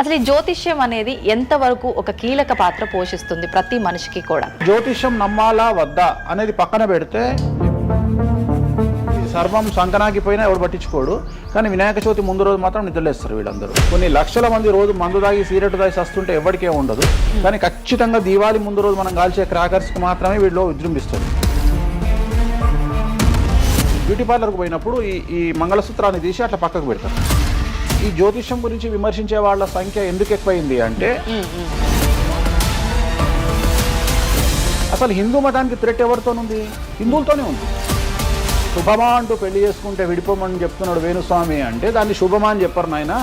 అసలు ఈ జ్యోతిష్యం అనేది ఎంతవరకు ఒక కీలక పాత్ర పోషిస్తుంది ప్రతి మనిషికి కూడా? జ్యోతిష్యం నమ్మాలా వద్దా అనేది పక్కన పెడితే సర్వం సంకనాగిపోయినా ఎవరు పట్టించుకోడు. కానీ వినాయక చవితి ముందు రోజు మాత్రం నిద్రలేస్తారు వీళ్ళందరూ. కొన్ని లక్షల మంది రోజు మందు తాగి సిగరెట్ తాగి సస్తుంటే ఎవరికే ఉండదు. కానీ ఖచ్చితంగా దీవాళి ముందు రోజు మనం కాల్చే క్రాకర్స్కి మాత్రమే వీళ్ళు విజృంభిస్తుంది. బ్యూటీ పార్లర్కి పోయినప్పుడు ఈ మంగళసూత్రాన్ని తీసి అట్లా పక్కకు పెడతారు. ఈ జ్యోతిష్యం గురించి విమర్శించే వాళ్ళ సంఖ్య ఎందుకు ఎక్కువైంది అంటే, అసలు హిందూ మతానికి థ్రెట్ ఎవరితోనుంది? హిందువులతోనే ఉంది. శుభమా అంటూ పెళ్లి చేసుకుంటే విడిపోమని చెప్తున్నాడు వేణుస్వామి అంటే దాన్ని శుభమా అని చెప్పరు నాయన.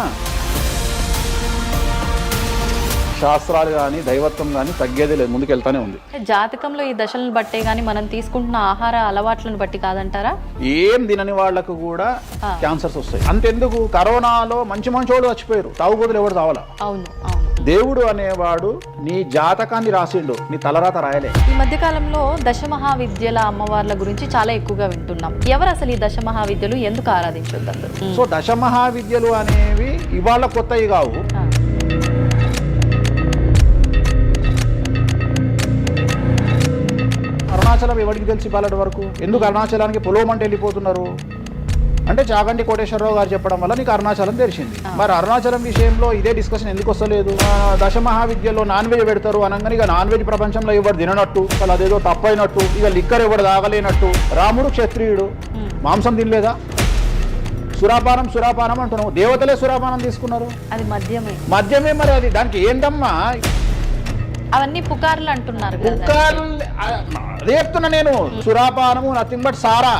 శాస్త్రాలు కానీ దైవత్వం కానీ తగ్గేదే లేదు, ముందుకెళ్తానే ఉంది. జాతకంలో ఈ దశలను బట్టే గానీ మనం తీసుకుంటున్న ఆహార అలవాట్లను బట్టి కాదంటారా? ఏం తినని వాళ్లకు కూడా క్యాన్సర్స్ వస్తాయి. అంతెందుకు, కరోనాలో మంచి మంచోళ్ళు చచ్చిపోయారు, తాగుబోతులు ఎవరు తావాలా? అవును అవును. దేవుడు అనేవాడు నీ జాతకాన్ని రాసిండు, నీ తలరాత రాయలే. ఈ మధ్య కాలంలో దశమహావిద్యల అమ్మవార్ల గురించి చాలా ఎక్కువగా వింటున్నాం. ఎవరు అసలు ఈ దశమహావిద్యలు, ఎందుకు ఆరాధించొద్దు అందరూ? సో దశమహావిద్యలు అనేవి ఇవాళ కొత్తవి కావు. అరుణాచలం ఎవరికి తెలిసి పాలటి వరకు? ఎందుకు అరుణాచలానికి పొలవమంటే వెళ్ళిపోతున్నారు అంటే చాగంటి కోటేశ్వరరావు గారు చెప్పడం వల్ల నీకు అరుణాచలం తెలిసింది. మరి అరుణాచలం విషయంలో ఇదే డిస్కషన్ ఎందుకు వస్తలేదు? దశమహావిద్యలో నాన్ వెజ్ పెడతారు అనగానే ఇక నాన్ వెజ్ ప్రపంచంలో ఎవరు తిననట్టు, అసలు అదేదో తప్పైనట్టు, ఇక లిక్కర్ ఎవరు తాగలేనట్టు. రాముడు క్షత్రియుడు, మాంసం తినలేదా? సురాపానం అంటున్నావు. దేవతలే సురాపానం తీసుకున్నారు, అది మద్యమే. మరి అది దానికి ఏంటమ్మా? అవన్నీ పుకార్లు అంటున్నారు. పుకార్లు అదే చెప్తున్నా నేను. సురాపానము నథింగ్ బట్ సారా,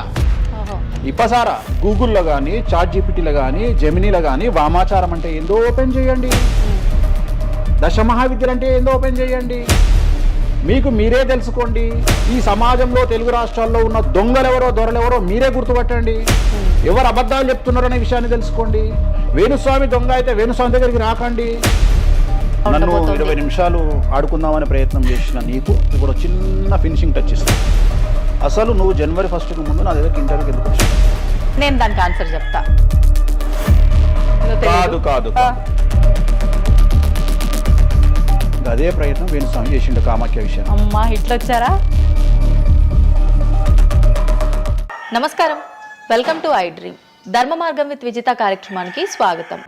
ఇప్పసారా. గూగుల్లో కానీ, చాట్ జీపీటీలో కానీ, జెమినీలో కానీ వామాచారం అంటే ఏందో ఓపెన్ చేయండి, దశమహావిద్యలు అంటే ఏందో ఓపెన్ చేయండి. మీకు మీరే తెలుసుకోండి. ఈ సమాజంలో తెలుగు రాష్ట్రాల్లో ఉన్న దొంగలెవరో దొరలెవరో మీరే గుర్తుపట్టండి. ఎవరు అబద్ధాలు చెప్తున్నారు అనే విషయాన్ని తెలుసుకోండి. వేణుస్వామి దొంగ అయితే వేణుస్వామి దగ్గరికి రాకండి. నన్ను 20 నిమిషాలు ఆడుకుందామనే ప్రయత్నం చేసిన నీకు ఇప్పుడు చిన్న ఫినిషింగ్ టచ్ ఇస్తాను. అసలు నువ్వు జనవరి 1కి ముందు నా దగ్గర ఇంటర్వ్యూకి ఎందుకు వచ్చావు? నేను దానికి ఆన్సర్ చెప్తా. కాదు అదే ప్రయత్నం వేణుస్వామి చేసిండు కామాఖ్య విషయం. అమ్మా ఇట్లొచ్చారా? నమస్కారం, వెల్కమ్ టు ఐ డ్రీమ్. ధర్మ మార్గం విత్ విజిత కార్యక్రమానికి స్వాగతం.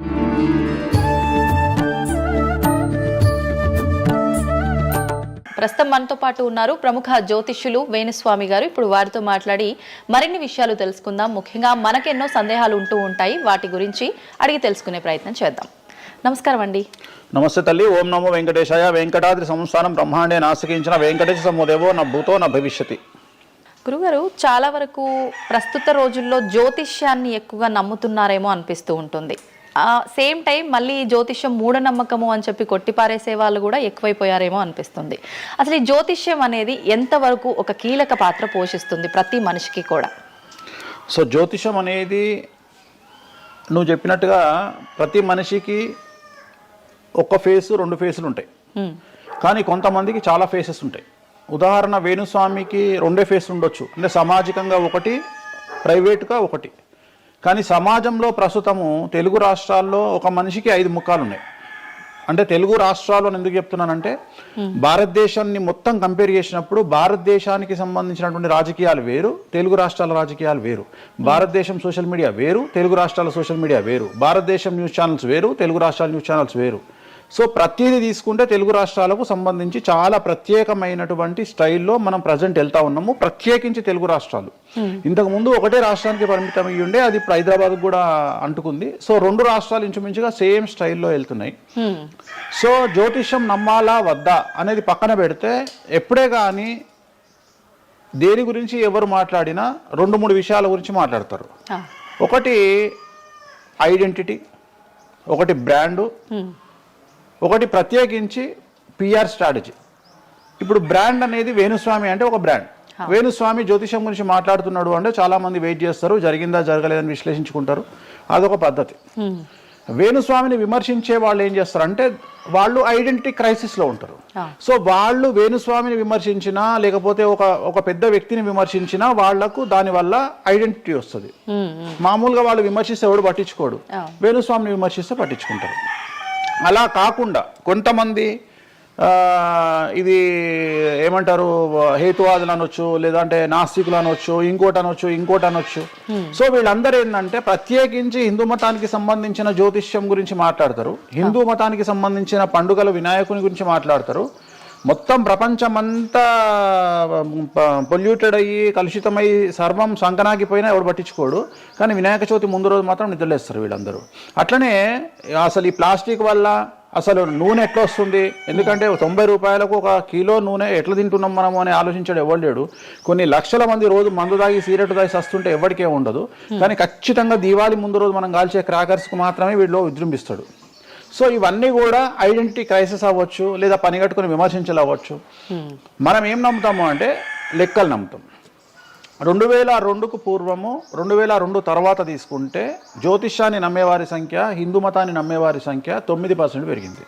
ప్రస్తుతం మనతో పాటు ఉన్నారు ప్రముఖ జ్యోతిష్యులు వేణుస్వామి గారు. ఇప్పుడు వారితో మాట్లాడి మరిన్ని విషయాలు తెలుసుకుందాం. ముఖ్యంగా మనకెన్నో సందేహాలు ఉంటూ ఉంటాయి, వాటి గురించి అడిగి తెలుసుకునే ప్రయత్నం చేద్దాం. నమస్కారం అండి. నమస్తే తల్లి. ఓం నమో వెంకటేశాయ. వెంకటాద్రి సంస్థానం బ్రహ్మాండే నాసికించిన వెంకటేశ సమోదేవో నా భూతో నా భవిష్యతి. గురుగారు, చాలా వరకు ప్రస్తుత రోజుల్లో జ్యోతిష్యాన్ని ఎక్కువగా నమ్ముతున్నారేమో అనిపిస్తూ ఉంటుంది. సేమ్ టైం మళ్ళీ జ్యోతిష్యం మూఢనమ్మకము అని చెప్పి కొట్టిపారేసే వాళ్ళు కూడా ఎక్కువైపోయారేమో అనిపిస్తుంది. అసలు ఈ జ్యోతిష్యం అనేది ఎంతవరకు ఒక కీలక పాత్ర పోషిస్తుంది ప్రతి మనిషికి కూడా? సో జ్యోతిషం అనేది నువ్వు చెప్పినట్టుగా ప్రతి మనిషికి ఒక ఫేసు 2 ఫేసులు ఉంటాయి. కానీ కొంతమందికి చాలా ఫేసెస్ ఉంటాయి. ఉదాహరణ వేణుస్వామికి 2 ఫేసులు ఉండొచ్చు. అంటే సామాజికంగా ఒకటి, ప్రైవేట్గా ఒకటి. కానీ సమాజంలో ప్రస్తుతము తెలుగు రాష్ట్రాల్లో ఒక మనిషికి 5 ముఖాలు ఉన్నాయి. అంటే తెలుగు రాష్ట్రాలు ఎందుకు చెప్తున్నానంటే, భారతదేశాన్ని మొత్తం కంపేర్ చేసినప్పుడు భారతదేశానికి సంబంధించినటువంటి రాజకీయాలు వేరు, తెలుగు రాష్ట్రాల రాజకీయాలు వేరు. భారతదేశం సోషల్ మీడియా వేరు, తెలుగు రాష్ట్రాల సోషల్ మీడియా వేరు. భారతదేశం న్యూస్ ఛానల్స్ వేరు, తెలుగు రాష్ట్రాల న్యూస్ ఛానల్స్ వేరు. సో ప్రతిదీ తీసుకుంటే తెలుగు రాష్ట్రాలకు సంబంధించి చాలా ప్రత్యేకమైనటువంటి స్టైల్లో మనం ప్రజెంట్ వెళ్తా ఉన్నాము. ప్రత్యేకించి తెలుగు రాష్ట్రాలు ఇంతకుముందు ఒకటే రాష్ట్రానికి పరిమితం అయ్యి ఉండే, అది ఇప్పుడు హైదరాబాద్ కూడా అంటుకుంది. సో 2 రాష్ట్రాలు ఇంచుమించుగా సేమ్ స్టైల్లో వెళ్తున్నాయి. సో జ్యోతిష్యం నమ్మాలా వద్దా అనేది పక్కన పెడితే, ఎప్పుడే కానీ దేని గురించి ఎవరు మాట్లాడినా 2-3 విషయాల గురించి మాట్లాడతారు. ఒకటి ఐడెంటిటీ, ఒకటి బ్రాండు, ఒకటి ప్రత్యేకించి పిఆర్ స్ట్రాటజీ. ఇప్పుడు బ్రాండ్ అనేది వేణుస్వామి అంటే ఒక బ్రాండ్. వేణుస్వామి జ్యోతిషం గురించి మాట్లాడుతున్నాడు అంటే చాలామంది వెయిట్ చేస్తారు, జరిగిందా జరగలేదని విశ్లేషించుకుంటారు. అదొక పద్ధతి. వేణుస్వామిని విమర్శించే వాళ్ళు ఏం చేస్తారంటే వాళ్ళు ఐడెంటిటీ క్రైసిస్లో ఉంటారు. సో వాళ్ళు వేణుస్వామిని విమర్శించినా లేకపోతే ఒక పెద్ద వ్యక్తిని విమర్శించినా వాళ్లకు దానివల్ల ఐడెంటిటీ వస్తుంది. మామూలుగా వాళ్ళు విమర్శిస్తే ఎవడు పట్టించుకోడు, వేణుస్వామిని విమర్శిస్తే పట్టించుకుంటారు. అలా కాకుండా కొంతమంది ఇది ఏమంటారు హేతువాదులు అనొచ్చు, లేదంటే నాస్తికులు అనొచ్చు, ఇంకోటి అనొచ్చు. సో వీళ్ళందరూ ఏంటంటే ప్రత్యేకించి హిందూ మతానికి సంబంధించిన జ్యోతిష్యం గురించి మాట్లాడతారు, హిందూ మతానికి సంబంధించిన పండుగల వినాయకుని గురించి మాట్లాడతారు. మొత్తం ప్రపంచమంతా పొల్యూటెడ్ అయ్యి కలుషితమై సర్వం సంకనాగిపోయినా ఎవడు పట్టించుకోడు, కానీ వినాయక చవితి ముందు రోజు మాత్రం నిద్రలేస్తారు వీళ్ళందరూ. అట్లనే అసలు ఈ ప్లాస్టిక్ వల్ల అసలు నూనె ఎట్లా వస్తుంది, ఎందుకంటే 90 రూపాయలకు 1 కిలో నూనె ఎట్లా తింటున్నాం మనము అని ఆలోచించాడు ఎవరు లేడు. కొన్ని లక్షల మంది రోజు మందు తాగి సిగరెట్ తాగి వస్తుంటే ఎవరికే ఉండదు, కానీ ఖచ్చితంగా దీవాళి ముందు రోజు మనం కాల్చే క్రాకర్స్కి మాత్రమే వీళ్ళు విజృంభిస్తాడు. సో ఇవన్నీ కూడా ఐడెంటిటీ క్రైసిస్ అవ్వచ్చు, లేదా పని కట్టుకుని విమర్శించాలి అవ్వచ్చు. మనం ఏం నమ్ముతాము అంటే లెక్కలు నమ్ముతాం. 2002కు పూర్వము 2002 తర్వాత తీసుకుంటే జ్యోతిష్యాన్ని నమ్మేవారి సంఖ్య, హిందూ మతాన్ని నమ్మేవారి సంఖ్య 9% పెరిగింది.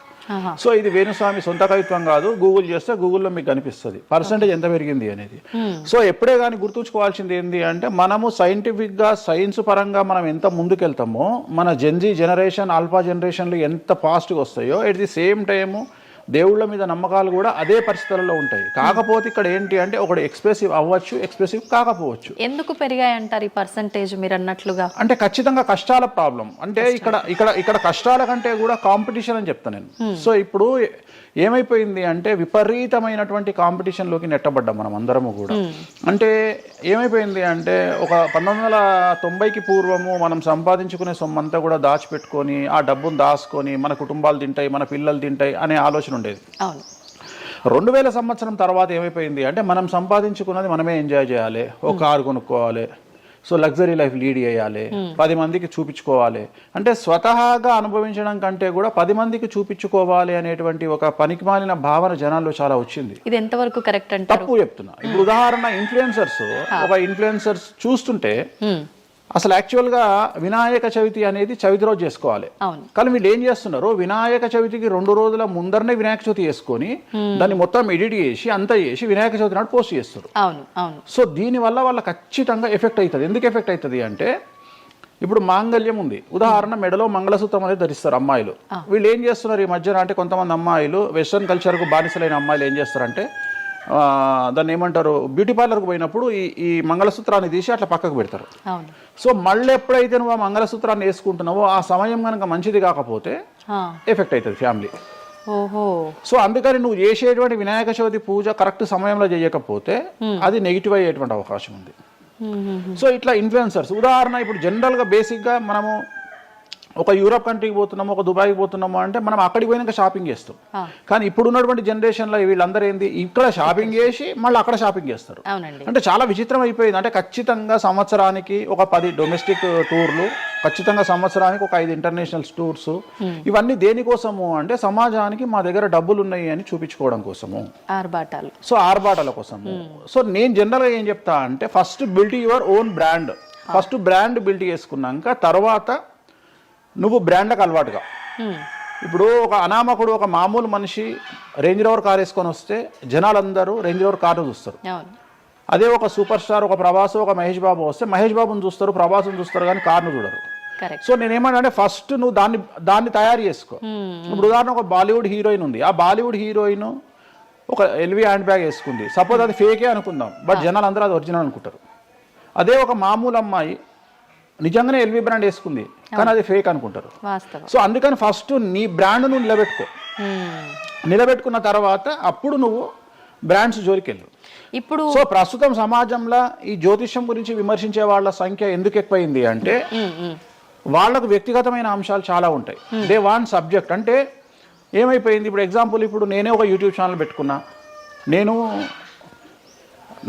సో ఇది వేణుస్వామి సొంత కవిత్వం కాదు, గూగుల్ చేస్తే గూగుల్లో మీకు కనిపిస్తుంది పర్సెంటేజ్ ఎంత పెరిగింది అనేది. సో ఎప్పుడే కానీ గుర్తుంచుకోవాల్సింది ఏంటి అంటే మనము సైంటిఫిక్గా సైన్స్ పరంగా మనం ఎంత ముందుకెళ్తామో మన జెన్జీ జనరేషన్ ఆల్ఫా జనరేషన్లు ఎంత ఫాస్ట్గా వస్తాయో ఎట్ ది సేమ్ టైము దేవుళ్ళ మీద నమ్మకాలు కూడా అదే పరిస్థితులలో ఉంటాయి. కాకపోతే ఇక్కడ ఏంటి అంటే ఒకటి ఎక్స్ప్రెసివ్ అవ్వచ్చు, ఎక్స్ప్రెసివ్ కాకపోవచ్చు. ఎందుకు పెరిగాయి అంటారు ఈ పర్సంటేజ్ మీరు అన్నట్లుగా? అంటే ఖచ్చితంగా కష్టాల ప్రాబ్లం. అంటే ఇక్కడ కష్టాల కంటే కూడా కాంపిటీషన్ అని చెప్తాను నేను. సో ఇప్పుడు ఏమైపోయింది అంటే విపరీతమైనటువంటి కాంపిటీషన్లోకి నెట్టబడ్డాం మనం అందరము కూడా. అంటే ఏమైపోయింది అంటే ఒక 1990కి పూర్వము మనం సంపాదించుకునే సొమ్మంతా కూడా దాచిపెట్టుకొని ఆ డబ్బును దాచుకొని మన కుటుంబాలు తింటాయి, మన పిల్లలు తింటాయి అనే ఆలోచన ఉండేది. 2000 సంవత్సరం తర్వాత ఏమైపోయింది అంటే మనం సంపాదించుకున్నది మనమే ఎంజాయ్ చేయాలి, ఒక కారు కొనుక్కోవాలి, సో లగ్జరీ లైఫ్ లీడ్ చేయాలి, 10 మందికి చూపించుకోవాలి. అంటే స్వతహాగా అనుభవించడం కంటే కూడా 10 మందికి చూపించుకోవాలి అనేటువంటి ఒక పనికిమాలిన భావన జనాల్లో చాలా వచ్చింది. ఇది ఎంతవరకు కరెక్ట్ అంటే తప్పు చెప్తున్నా. ఇప్పుడు ఉదాహరణ ఇన్ఫ్లుయెన్సర్స్ చూస్తుంటే అసలు యాక్చువల్గా వినాయక చవితి అనేది చవితి రోజు చేసుకోవాలి, కానీ వీళ్ళు ఏం చేస్తున్నారు వినాయక చవితికి 2 రోజుల ముందరనే వినాయక చవితి చేసుకొని దాన్ని మొత్తం ఎడిట్ చేసి అంతా చేసి వినాయక చవితి నాడు పోస్ట్ చేస్తారు. సో దీనివల్ల వాళ్ళ ఖచ్చితంగా ఎఫెక్ట్ అవుతుంది. ఎందుకు ఎఫెక్ట్ అవుతుంది అంటే ఇప్పుడు మాంగళ్యం ఉంది, ఉదాహరణ మెడలో మంగళసూత్రం అనేది ధరిస్తారు అమ్మాయిలు. వీళ్ళు ఏం చేస్తున్నారు ఈ మధ్యన అంటే కొంతమంది అమ్మాయిలు వెస్ట్రన్ కల్చర్కు బానిసలైన అమ్మాయిలు ఏం చేస్తారంటే దాన్ని ఏమంటారు బ్యూటీ పార్లర్కి పోయినప్పుడు ఈ మంగళసూత్రాన్ని తీసి అట్లా పక్కకు పెడతారు. సో మళ్ళీ ఎప్పుడైతే నువ్వు ఆ మంగళసూత్రాన్ని వేసుకుంటున్నావో ఆ సమయం కనుక మంచిది కాకపోతే ఎఫెక్ట్ అవుతుంది ఫ్యామిలీ. సో అందుకని నువ్వు చేసేటువంటి వినాయక చవితి పూజ కరెక్ట్ సమయంలో చేయకపోతే అది నెగిటివ్ అయ్యేటువంటి అవకాశం ఉంది. సో ఇట్లా ఇన్ఫ్లుయెన్సర్స్ ఉదాహరణ ఇప్పుడు జనరల్గా బేసిక్గా మనము ఒక యూరోప్ కంట్రీకి పోతున్నాము, ఒక దుబాయ్కి పోతున్నాము అంటే మనం అక్కడికి పోయినాక షాపింగ్ చేస్తాం. కానీ ఇప్పుడు ఉన్నటువంటి జనరేషన్లో వీళ్ళందరూ ఏంది ఇక్కడ షాపింగ్ చేసి మళ్ళీ అక్కడ షాపింగ్ చేస్తారు. అంటే చాలా విచిత్రం అయిపోయింది. అంటే ఖచ్చితంగా సంవత్సరానికి ఒక 10 డొమెస్టిక్ టూర్లు, ఖచ్చితంగా సంవత్సరానికి ఒక 5 ఇంటర్నేషనల్ టూర్స్. ఇవన్నీ దేనికోసము అంటే సమాజానికి మా దగ్గర డబ్బులు ఉన్నాయి అని చూపించుకోవడం కోసము, సో ఆర్భాటాల కోసము. సో నేను జనరల్గా ఏం చెప్తా అంటే first build your own brand. First brand build చేసుకున్నాక తర్వాత నువ్వు బ్రాండ్కి అలవాటుగా. ఇప్పుడు ఒక అనామకుడు ఒక మామూలు మనిషి రేంజ్ రోవర్ కార్ వేసుకొని వస్తే జనాలందరూ రేంజ్ రోవర్ కార్ను చూస్తారు. అదే ఒక సూపర్ స్టార్ ఒక ప్రభాస్ ఒక మహేష్ బాబు వస్తే మహేష్ బాబుని చూస్తారు, ప్రభాస్ని చూస్తారు, కానీ కార్ను చూడరు. సో నేనేమంటే ఫస్ట్ నువ్వు దాన్ని తయారు చేసుకో. ఇప్పుడు ఉదాహరణ ఒక బాలీవుడ్ హీరోయిన్ ఉంది, ఆ బాలీవుడ్ హీరోయిన్ ఒక ఎల్వి హ్యాండ్ బ్యాగ్ వేసుకుంది, సపోజ్ అది ఫేకే అనుకుందాం, బట్ జనాలు అందరూ అది ఒరిజినల్ అనుకుంటారు. అదే ఒక మామూలు అమ్మాయి నిజంగానే ఎల్వి బ్రాండ్ వేసుకుంది, కానీ అది ఫేక్ అనుకుంటారు. సో అందుకని ఫస్ట్ నీ బ్రాండ్ నువ్వు నిలబెట్టుకున్న తర్వాత అప్పుడు నువ్వు బ్రాండ్స్ జోలికి వెళ్ళు. ఇప్పుడు సో ప్రస్తుతం సమాజంలో ఈ జ్యోతిష్యం గురించి విమర్శించే వాళ్ళ సంఖ్య ఎందుకు ఎక్కువైంది అంటే వాళ్ళకు వ్యక్తిగతమైన అంశాలు చాలా ఉంటాయి. They want subject. అంటే ఏమైపోయింది ఇప్పుడు ఎగ్జాంపుల్ ఇప్పుడు నేనే ఒక యూట్యూబ్ ఛానల్ పెట్టుకున్నా,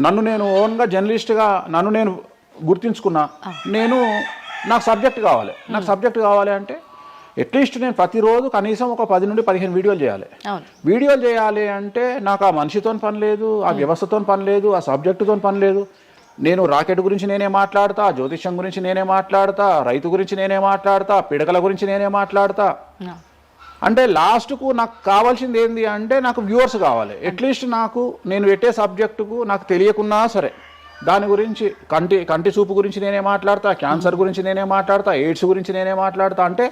నన్ను నేను ఓన్గా జర్నలిస్ట్గా నన్ను నేను గుర్తించుకున్నా, నాకు సబ్జెక్ట్ కావాలి అంటే అట్లీస్ట్ నేను ప్రతిరోజు కనీసం ఒక 10 నుండి 15 వీడియోలు చేయాలి అంటే నాకు ఆ మనిషితో పని లేదు, ఆ వ్యవస్థతో పని లేదు, ఆ సబ్జెక్టుతో పని లేదు. నేను రాకెట్ గురించి నేనే మాట్లాడతా, జ్యోతిష్యం గురించి నేనే మాట్లాడతా, రైతు గురించి నేనే మాట్లాడతా, పిడకల గురించి నేనే మాట్లాడతా. అంటే లాస్ట్కు నాకు కావాల్సింది ఏంది అంటే నాకు వ్యూవర్స్ కావాలి. అట్లీస్ట్ నాకు నేను పెట్టే సబ్జెక్టుకు నాకు తెలియకున్నా సరే దాని గురించి కంటి చూపు గురించి నేనే మాట్లాడతా, క్యాన్సర్ గురించి నేనే మాట్లాడతా, ఎయిడ్స్ గురించి నేనే మాట్లాడతా. అంటే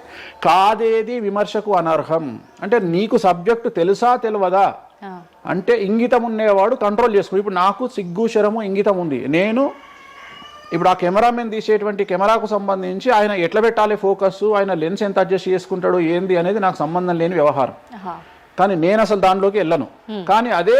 కాదేది విమర్శకు అనర్హం. అంటే నీకు సబ్జెక్టు తెలుసా తెలియదా అంటే ఇంగితం ఉండేవాడు కంట్రోల్ చేసుకో. ఇప్పుడు నాకు సిగ్గు శరము ఇంగితం ఉంది. నేను ఇప్పుడు ఆ కెమెరామెన్ తీసేటువంటి కెమెరాకు సంబంధించి ఆయన ఎట్లా పెట్టాలి ఫోకస్, ఆయన లెన్స్ ఎంత అడ్జస్ట్ చేసుకుంటాడు ఏంది అనేది నాకు సంబంధం లేని వ్యవహారం. కానీ నేను అసలు దానిలోకి వెళ్ళను. కానీ అదే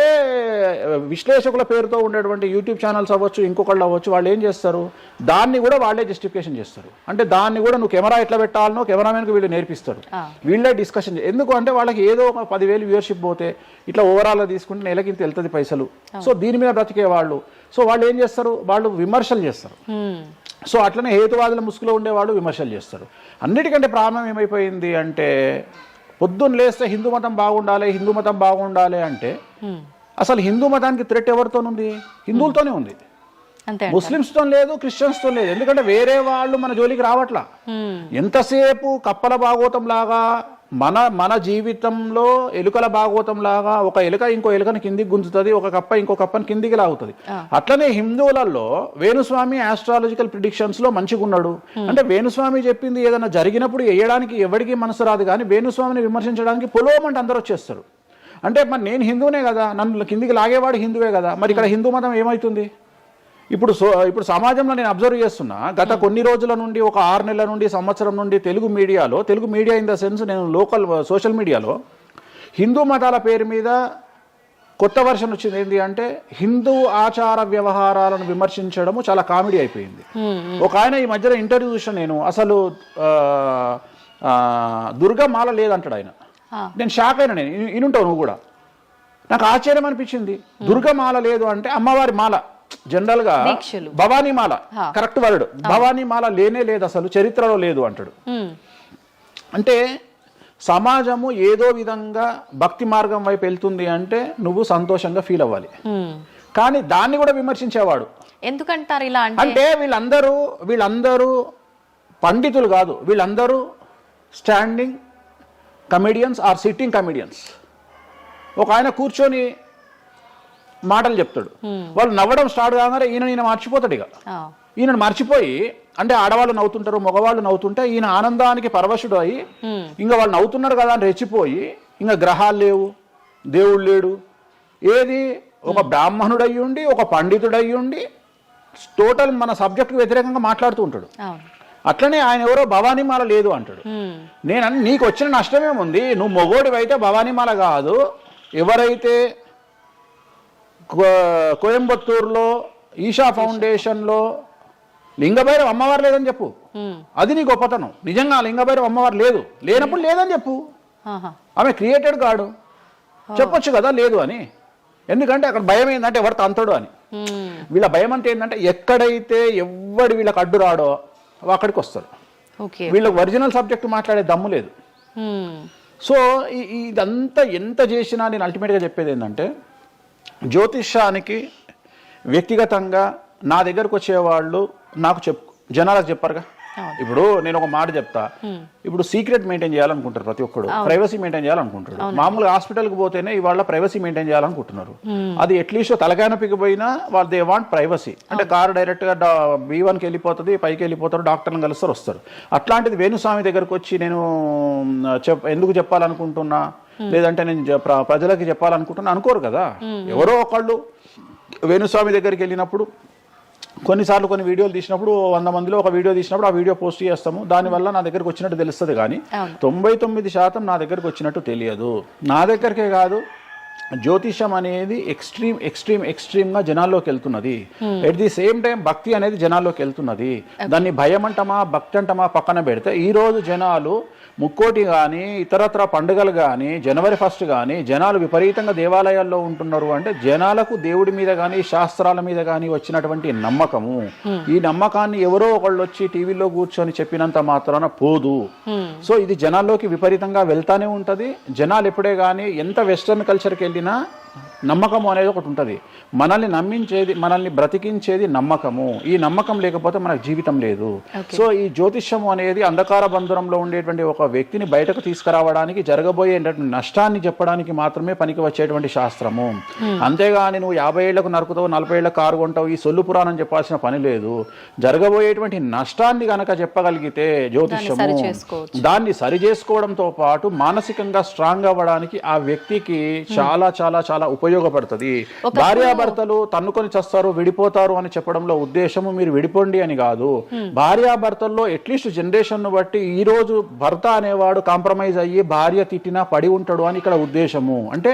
విశ్లేషకుల పేరుతో ఉండేటువంటి యూట్యూబ్ ఛానల్స్ అవ్వచ్చు, ఇంకొకళ్ళు అవ్వచ్చు, వాళ్ళు ఏం చేస్తారు, దాన్ని కూడా వాళ్ళే జస్టిఫికేషన్ చేస్తారు. అంటే దాన్ని కూడా నువ్వు కెమెరా ఎట్లా పెట్టాలనో కెమెరామెన్కి వీళ్ళు నేర్పిస్తారు, వీళ్ళే డిస్కషన్. ఎందుకు అంటే వాళ్ళకి ఏదో ఒక 10,000 వ్యూవర్షిప్ పోతే ఇట్లా ఓవరాల్గా తీసుకుంటే నెలకి ఇంత వెళ్తుంది పైసలు. సో దీని మీద బ్రతికే వాళ్ళు, సో వాళ్ళు ఏం చేస్తారు, వాళ్ళు విమర్శలు చేస్తారు. సో అట్లనే హేతువాదుల ముసుగులో ఉండేవాళ్ళు విమర్శలు చేస్తారు. అన్నిటికంటే ప్రాబ్లం ఏమైపోయింది అంటే పొద్దున్న లేస్తే హిందూ మతం బాగుండాలి అంటే అసలు హిందూ మతానికి థ్రెట్ ఎవరితోనుంది? హిందువులతోనే ఉంది, ముస్లిమ్స్తో లేదు, క్రిస్టియన్స్తో లేదు. ఎందుకంటే వేరే వాళ్ళు మన జోలికి రావట్లా. ఎంతసేపు కప్పల భాగవతం లాగా మన జీవితంలో ఎలుకల భాగవతం లాగా ఒక ఎలుక ఇంకో ఎలుకని కిందికి గుంజుతుంది, ఒక కప్ప ఇంకో కప్పని కిందికి లాగుతుంది. అట్లనే హిందువులలో వేణుస్వామి ఆస్ట్రాలజికల్ ప్రిడిక్షన్స్ లో మంచిగా ఉన్నాడు. అంటే వేణుస్వామి చెప్పింది ఏదైనా జరిగినప్పుడు వేయడానికి ఎవరికి మనసు రాదు, కానీ వేణుస్వామిని విమర్శించడానికి పొలవమంటే అందరూ వచ్చేస్తారు. అంటే మరి నేను హిందువునే కదా, నన్ను కిందికి లాగేవాడు హిందువే కదా, మరి ఇక్కడ హిందూ మతం ఏమవుతుంది? ఇప్పుడు సమాజంలో నేను అబ్జర్వ్ చేస్తున్నా, గత కొన్ని రోజుల నుండి, ఒక 6 నెలల నుండి, సంవత్సరం నుండి Telugu media in the sense నేను లోకల్ సోషల్ మీడియాలో హిందూ మతాల పేరు మీద కొత్త వర్షన్ వచ్చింది. ఏంటి అంటే హిందూ ఆచార వ్యవహారాలను విమర్శించడము చాలా కామెడీ అయిపోయింది. ఒక ఆయన ఈ మధ్యన ఇంటర్వ్యూ చూసిన నేను, అసలు దుర్గమాల లేదంటాడు ఆయన. నేను షాక్ అయినా. నేను ఇనుంటావు నువ్వు కూడా. నాకు ఆశ్చర్యం అనిపించింది. దుర్గమాల లేదు అంటే అమ్మవారి మాల, జనరల్ గా భవానీ మాల కరెక్ట్ వర్డ్. భవానీ మాల లేనే లేదు, అసలు చరిత్రలో లేదు అంటాడు. అంటే సమాజము ఏదో విధంగా భక్తి మార్గం వైపు వెళ్తుంది అంటే నువ్వు సంతోషంగా ఫీల్ అవ్వాలి. కానీ దాన్ని కూడా విమర్శించేవాడు. ఎందుకంటారు ఇలా అంటే వీళ్ళందరూ పండితులు కాదు, వీళ్ళందరూ standing comedians or sitting comedians. ఒక ఆయన కూర్చొని మాటలు చెప్తాడు, వాళ్ళు నవ్వడం స్టార్ట్ కాగానే ఈయన మర్చిపోతాడు. ఇక ఈయనను మర్చిపోయి, అంటే ఆడవాళ్ళు నవ్వుతుంటారు, మగవాళ్ళు నవ్వుతుంటే ఈయన ఆనందానికి పరవశుడు అయ్యి ఇంకా వాళ్ళు నవ్వుతున్నారు కదా అని రెచ్చిపోయి, ఇంకా గ్రహాలు లేవు, దేవుడు లేడు, ఏది ఒక బ్రాహ్మణుడు అయ్యుండి, ఒక పండితుడు అయ్యుండి టోటల్ మన సబ్జెక్టుకు వ్యతిరేకంగా మాట్లాడుతూ ఉంటాడు. అట్లనే ఆయన ఎవరో భవానీమాల లేదు అంటాడు. నీకు వచ్చిన నష్టమేముంది? నువ్వు మొగోడివి అయితే భవానీమాల కాదు, ఎవరైతే కోయంబత్తూరులో ఈషా ఫౌండేషన్లో లింగభైరవ అమ్మవారు లేదని చెప్పు, అది నీ గొప్పతనం. నిజంగా లింగభైరవ అమ్మవారు లేనప్పుడు లేదని చెప్పు. ఆమె క్రియేటెడ్ గాడు, చెప్పొచ్చు కదా లేదు అని. ఎందుకంటే అక్కడ భయం ఏంటంటే ఎవరు తంతడు అని. వీళ్ళ భయం అంటే ఏంటంటే ఎక్కడైతే ఎవడు వీళ్ళకి అడ్డు రాడో అక్కడికి వస్తారు. వీళ్ళకి ఒరిజినల్ సబ్జెక్ట్ మాట్లాడే దమ్ము లేదు. సో ఇదంతా ఎంత చేసినా నేను అల్టిమేట్గా చెప్పేది ఏంటంటే, జ్యోతిష్యానికి వ్యక్తిగతంగా నా దగ్గరకు వచ్చేవాళ్ళు నాకు జనాలకు చెప్పారుగా. ఇప్పుడు నేను ఒక మాట చెప్తా, ఇప్పుడు సీక్రెట్ మెయింటైన్ చేయాలనుకుంటారు ప్రతి ఒక్కడు, ప్రైవసీ మెయింటైన్ చేయాలనుకుంటారు. మామూలుగా హాస్పిటల్కి పోతేనే ఇవాళ ప్రైవసీ మెయింటైన్ చేయాలనుకుంటున్నారు. అది అట్లీస్ట్ తలకాయనొప్పికి పోయినా వాళ్ళు దే వాంట్ ప్రైవసీ. అంటే కారు డైరెక్ట్గా B1కి వెళ్ళిపోతుంది, పైకి వెళ్ళిపోతారు, డాక్టర్ని కలుస్తారు, వస్తారు. అట్లాంటిది వేణుస్వామి దగ్గరకు వచ్చి నేను ఎందుకు చెప్పాలనుకుంటున్నా, లేదంటే నేను ప్రజలకి చెప్పాలనుకుంటున్నా అనుకోరు కదా. ఎవరో ఒకళ్ళు వేణుస్వామి దగ్గరికి వెళ్ళినప్పుడు, కొన్నిసార్లు కొన్ని వీడియోలు తీసినప్పుడు 100 మందిలో ఒక వీడియో తీసినప్పుడు ఆ వీడియో పోస్ట్ చేస్తాము, దానివల్ల నా దగ్గరకు వచ్చినట్టు తెలుస్తుంది. కానీ 99% నా దగ్గరకు వచ్చినట్టు తెలియదు. నా దగ్గరికే కాదు, జ్యోతిషం అనేది ఎక్స్ట్రీమ్గా జనాల్లోకి వెళ్తున్నది. ఎట్ ది సేమ్ టైం భక్తి అనేది జనాల్లోకి వెళ్తున్నది. దాన్ని భయం అంటమా భక్తి అంటమా పక్కన పెడితే, ఈరోజు జనాలు ముక్కోటి కానీ ఇతరత్ర పండుగలు కానీ జనవరి 1 కానీ జనాలు విపరీతంగా దేవాలయాల్లో ఉంటున్నారు. అంటే జనాలకు దేవుడి మీద కానీ శాస్త్రాల మీద కానీ వచ్చినటువంటి నమ్మకము, ఈ నమ్మకాన్ని ఎవరో ఒకళ్ళు వచ్చి టీవీలో కూర్చొని చెప్పినంత మాత్రాన పోదు. సో ఇది జనాల్లోకి విపరీతంగా వెళ్తానే ఉంటుంది. జనాలు ఎప్పుడే కానీ ఎంత వెస్టర్న్ కల్చర్కి వెళ్ళినా నమ్మకము అనేది ఒకటి ఉంటుంది. మనల్ని నమ్మించేది, మనల్ని బ్రతికించేది నమ్మకము. ఈ నమ్మకం లేకపోతే మనకు జీవితం లేదు. సో ఈ జ్యోతిష్యము అనేది అంధకార బంధురంలో ఉండేటువంటి ఒక వ్యక్తిని బయటకు తీసుకురావడానికి, జరగబోయేటువంటి నష్టాన్ని చెప్పడానికి మాత్రమే పనికి వచ్చేటువంటి శాస్త్రము. అంతేగాని నువ్వు 50 ఏళ్లకు నరుకుతావు, 40 ఏళ్లకు కారు కొంటావు, ఈ సొల్లు పురాణం చెప్పాల్సిన పని లేదు. జరగబోయేటువంటి నష్టాన్ని గనక చెప్పగలిగితే జ్యోతిష్యము దాన్ని సరి చేసుకోవడంతో పాటు మానసికంగా స్ట్రాంగ్ అవ్వడానికి ఆ వ్యక్తికి చాలా చాలా చాలా ఉపయోగపడుతుంది. భార్యాభర్తలు తన్నుకొని చస్తారు, విడిపోతారు అని చెప్పడంలో ఉద్దేశము మీరు విడిపోండి అని కాదు. భార్యాభర్తల్లో అట్లీస్ట్ జనరేషన్ ను బట్టి ఈ రోజు భర్త అనేవాడు కాంప్రమైజ్ అయ్యి భార్య తిట్టినా పడి ఉంటాడు అని ఇక్కడ ఉద్దేశము. అంటే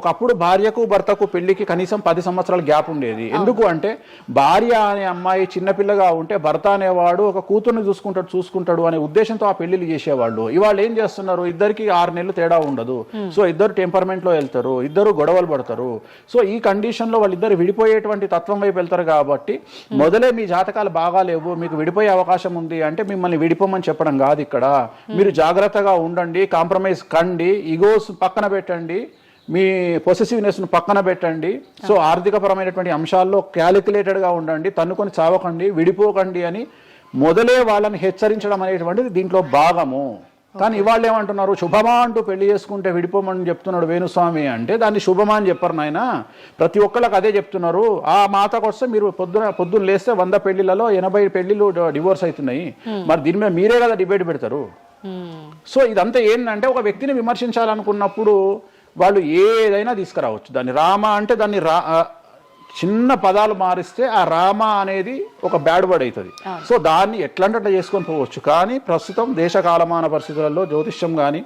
ఒకప్పుడు భార్యకు భర్తకు పెళ్లికి కనీసం 10 సంవత్సరాల గ్యాప్ ఉండేది. ఎందుకు అంటే భార్య అనే అమ్మాయి చిన్నపిల్లగా ఉంటే భర్త అనేవాడు ఒక కూతుర్ని చూసుకుంటాడు అనే ఉద్దేశంతో ఆ పెళ్లిళ్ళు చేసేవాళ్ళు. ఇవాళ ఏం చేస్తున్నారు, ఇద్దరికి 6 నెలలు తేడా ఉండదు. సో ఇద్దరు టెంపర్మెంట్ లో వెళ్తారు, ఇద్దరు గొడవలు పడతారు. సో ఈ కండిషన్ లో వాళ్ళిద్దరు విడిపోయేటువంటి తత్వం వైపు వెళ్తారు. కాబట్టి మొదలే మీ జాతకాలు బాగా లేవు, మీకు విడిపోయే అవకాశం ఉంది అంటే మిమ్మల్ని విడిపోమని చెప్పడం కాదు. ఇక్కడ మీరు జాగ్రత్తగా ఉండండి, కాంప్రమైజ్ కండి, ఈగోస్ పక్కన పెట్టండి, మీ పొసెసివ్నెస్ ను పక్కన పెట్టండి. సో ఆర్థికపరమైనటువంటి అంశాల్లో క్యాలిక్యులేటెడ్గా ఉండండి, తన్నుకొని చావకండి, విడిపోకండి అని మొదలే వాళ్ళని హెచ్చరించడం అనేటువంటిది దీంట్లో భాగము. కానీ ఇవాళ ఏమంటున్నారు, శుభమా అంటూ పెళ్లి చేసుకుంటే విడిపోమని చెప్తున్నాడు వేణుస్వామి అంటే దాన్ని శుభమా అని చెప్పరు నాయన. ప్రతి ఒక్కళ్ళకి అదే చెప్తున్నారు. ఆ మాతకు వస్తే మీరు పొద్దున్న లేస్తే 100 పెళ్లిలలో 80 పెళ్లిళ్ళు డివోర్స్ అవుతున్నాయి. మరి దీని మీద మీరే కదా డిబేట్ పెడతారు. సో ఇదంతా ఏంటంటే ఒక వ్యక్తిని విమర్శించాలనుకున్నప్పుడు వాళ్ళు ఏదైనా తీసుకురావచ్చు. దాన్ని రామ అంటే దాన్ని చిన్న పదాలు మారిస్తే ఆ రామ అనేది ఒక బ్యాడ్ వర్డ్ అవుతుంది. సో దాన్ని ఎట్లంటే అట్లా చేసుకొని పోవచ్చు. కానీ ప్రస్తుతం దేశ కాలమాన పరిస్థితులలో జ్యోతిష్యం కానీ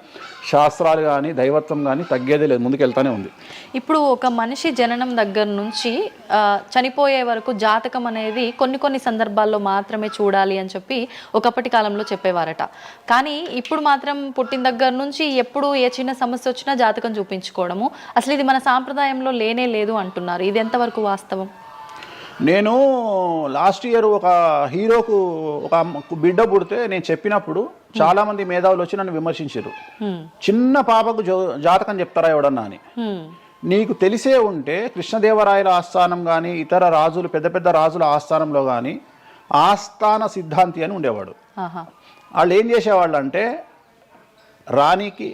శాస్త్రాలు కానీ దైవత్వం కానీ తగ్గేదే లేదు, ముందుకెళ్తానే ఉంది. ఇప్పుడు ఒక మనిషి జననం దగ్గర నుంచి చనిపోయే వరకు జాతకం అనేది కొన్ని సందర్భాల్లో మాత్రమే చూడాలి అని చెప్పి ఒకప్పటి కాలంలో చెప్పేవారట. కానీ ఇప్పుడు మాత్రం పుట్టిన దగ్గర నుంచి ఎప్పుడు ఏ చిన్న సమస్య వచ్చినా జాతకం చూపించుకోవడము, అసలు ఇది మన సాంప్రదాయంలో లేనే లేదు అంటున్నారు. ఇది ఎంతవరకు వాస్తవం? నేను లాస్ట్ ఇయర్ ఒక హీరోకు ఒక బిడ్డ పుడితే నేను చెప్పినప్పుడు చాలా మంది మేధావులు వచ్చి నన్ను విమర్శించారు. చిన్న పాపకు జాతకం చెప్తారా ఎవడన్నా అని. నీకు తెలిసే ఉంటే కృష్ణదేవరాయల ఆస్థానం కానీ ఇతర రాజులు పెద్ద రాజుల ఆస్థానంలో కానీ ఆస్థాన సిద్ధాంతి అని ఉండేవాడు. వాళ్ళు ఏం చేసేవాళ్ళు అంటే రాణికి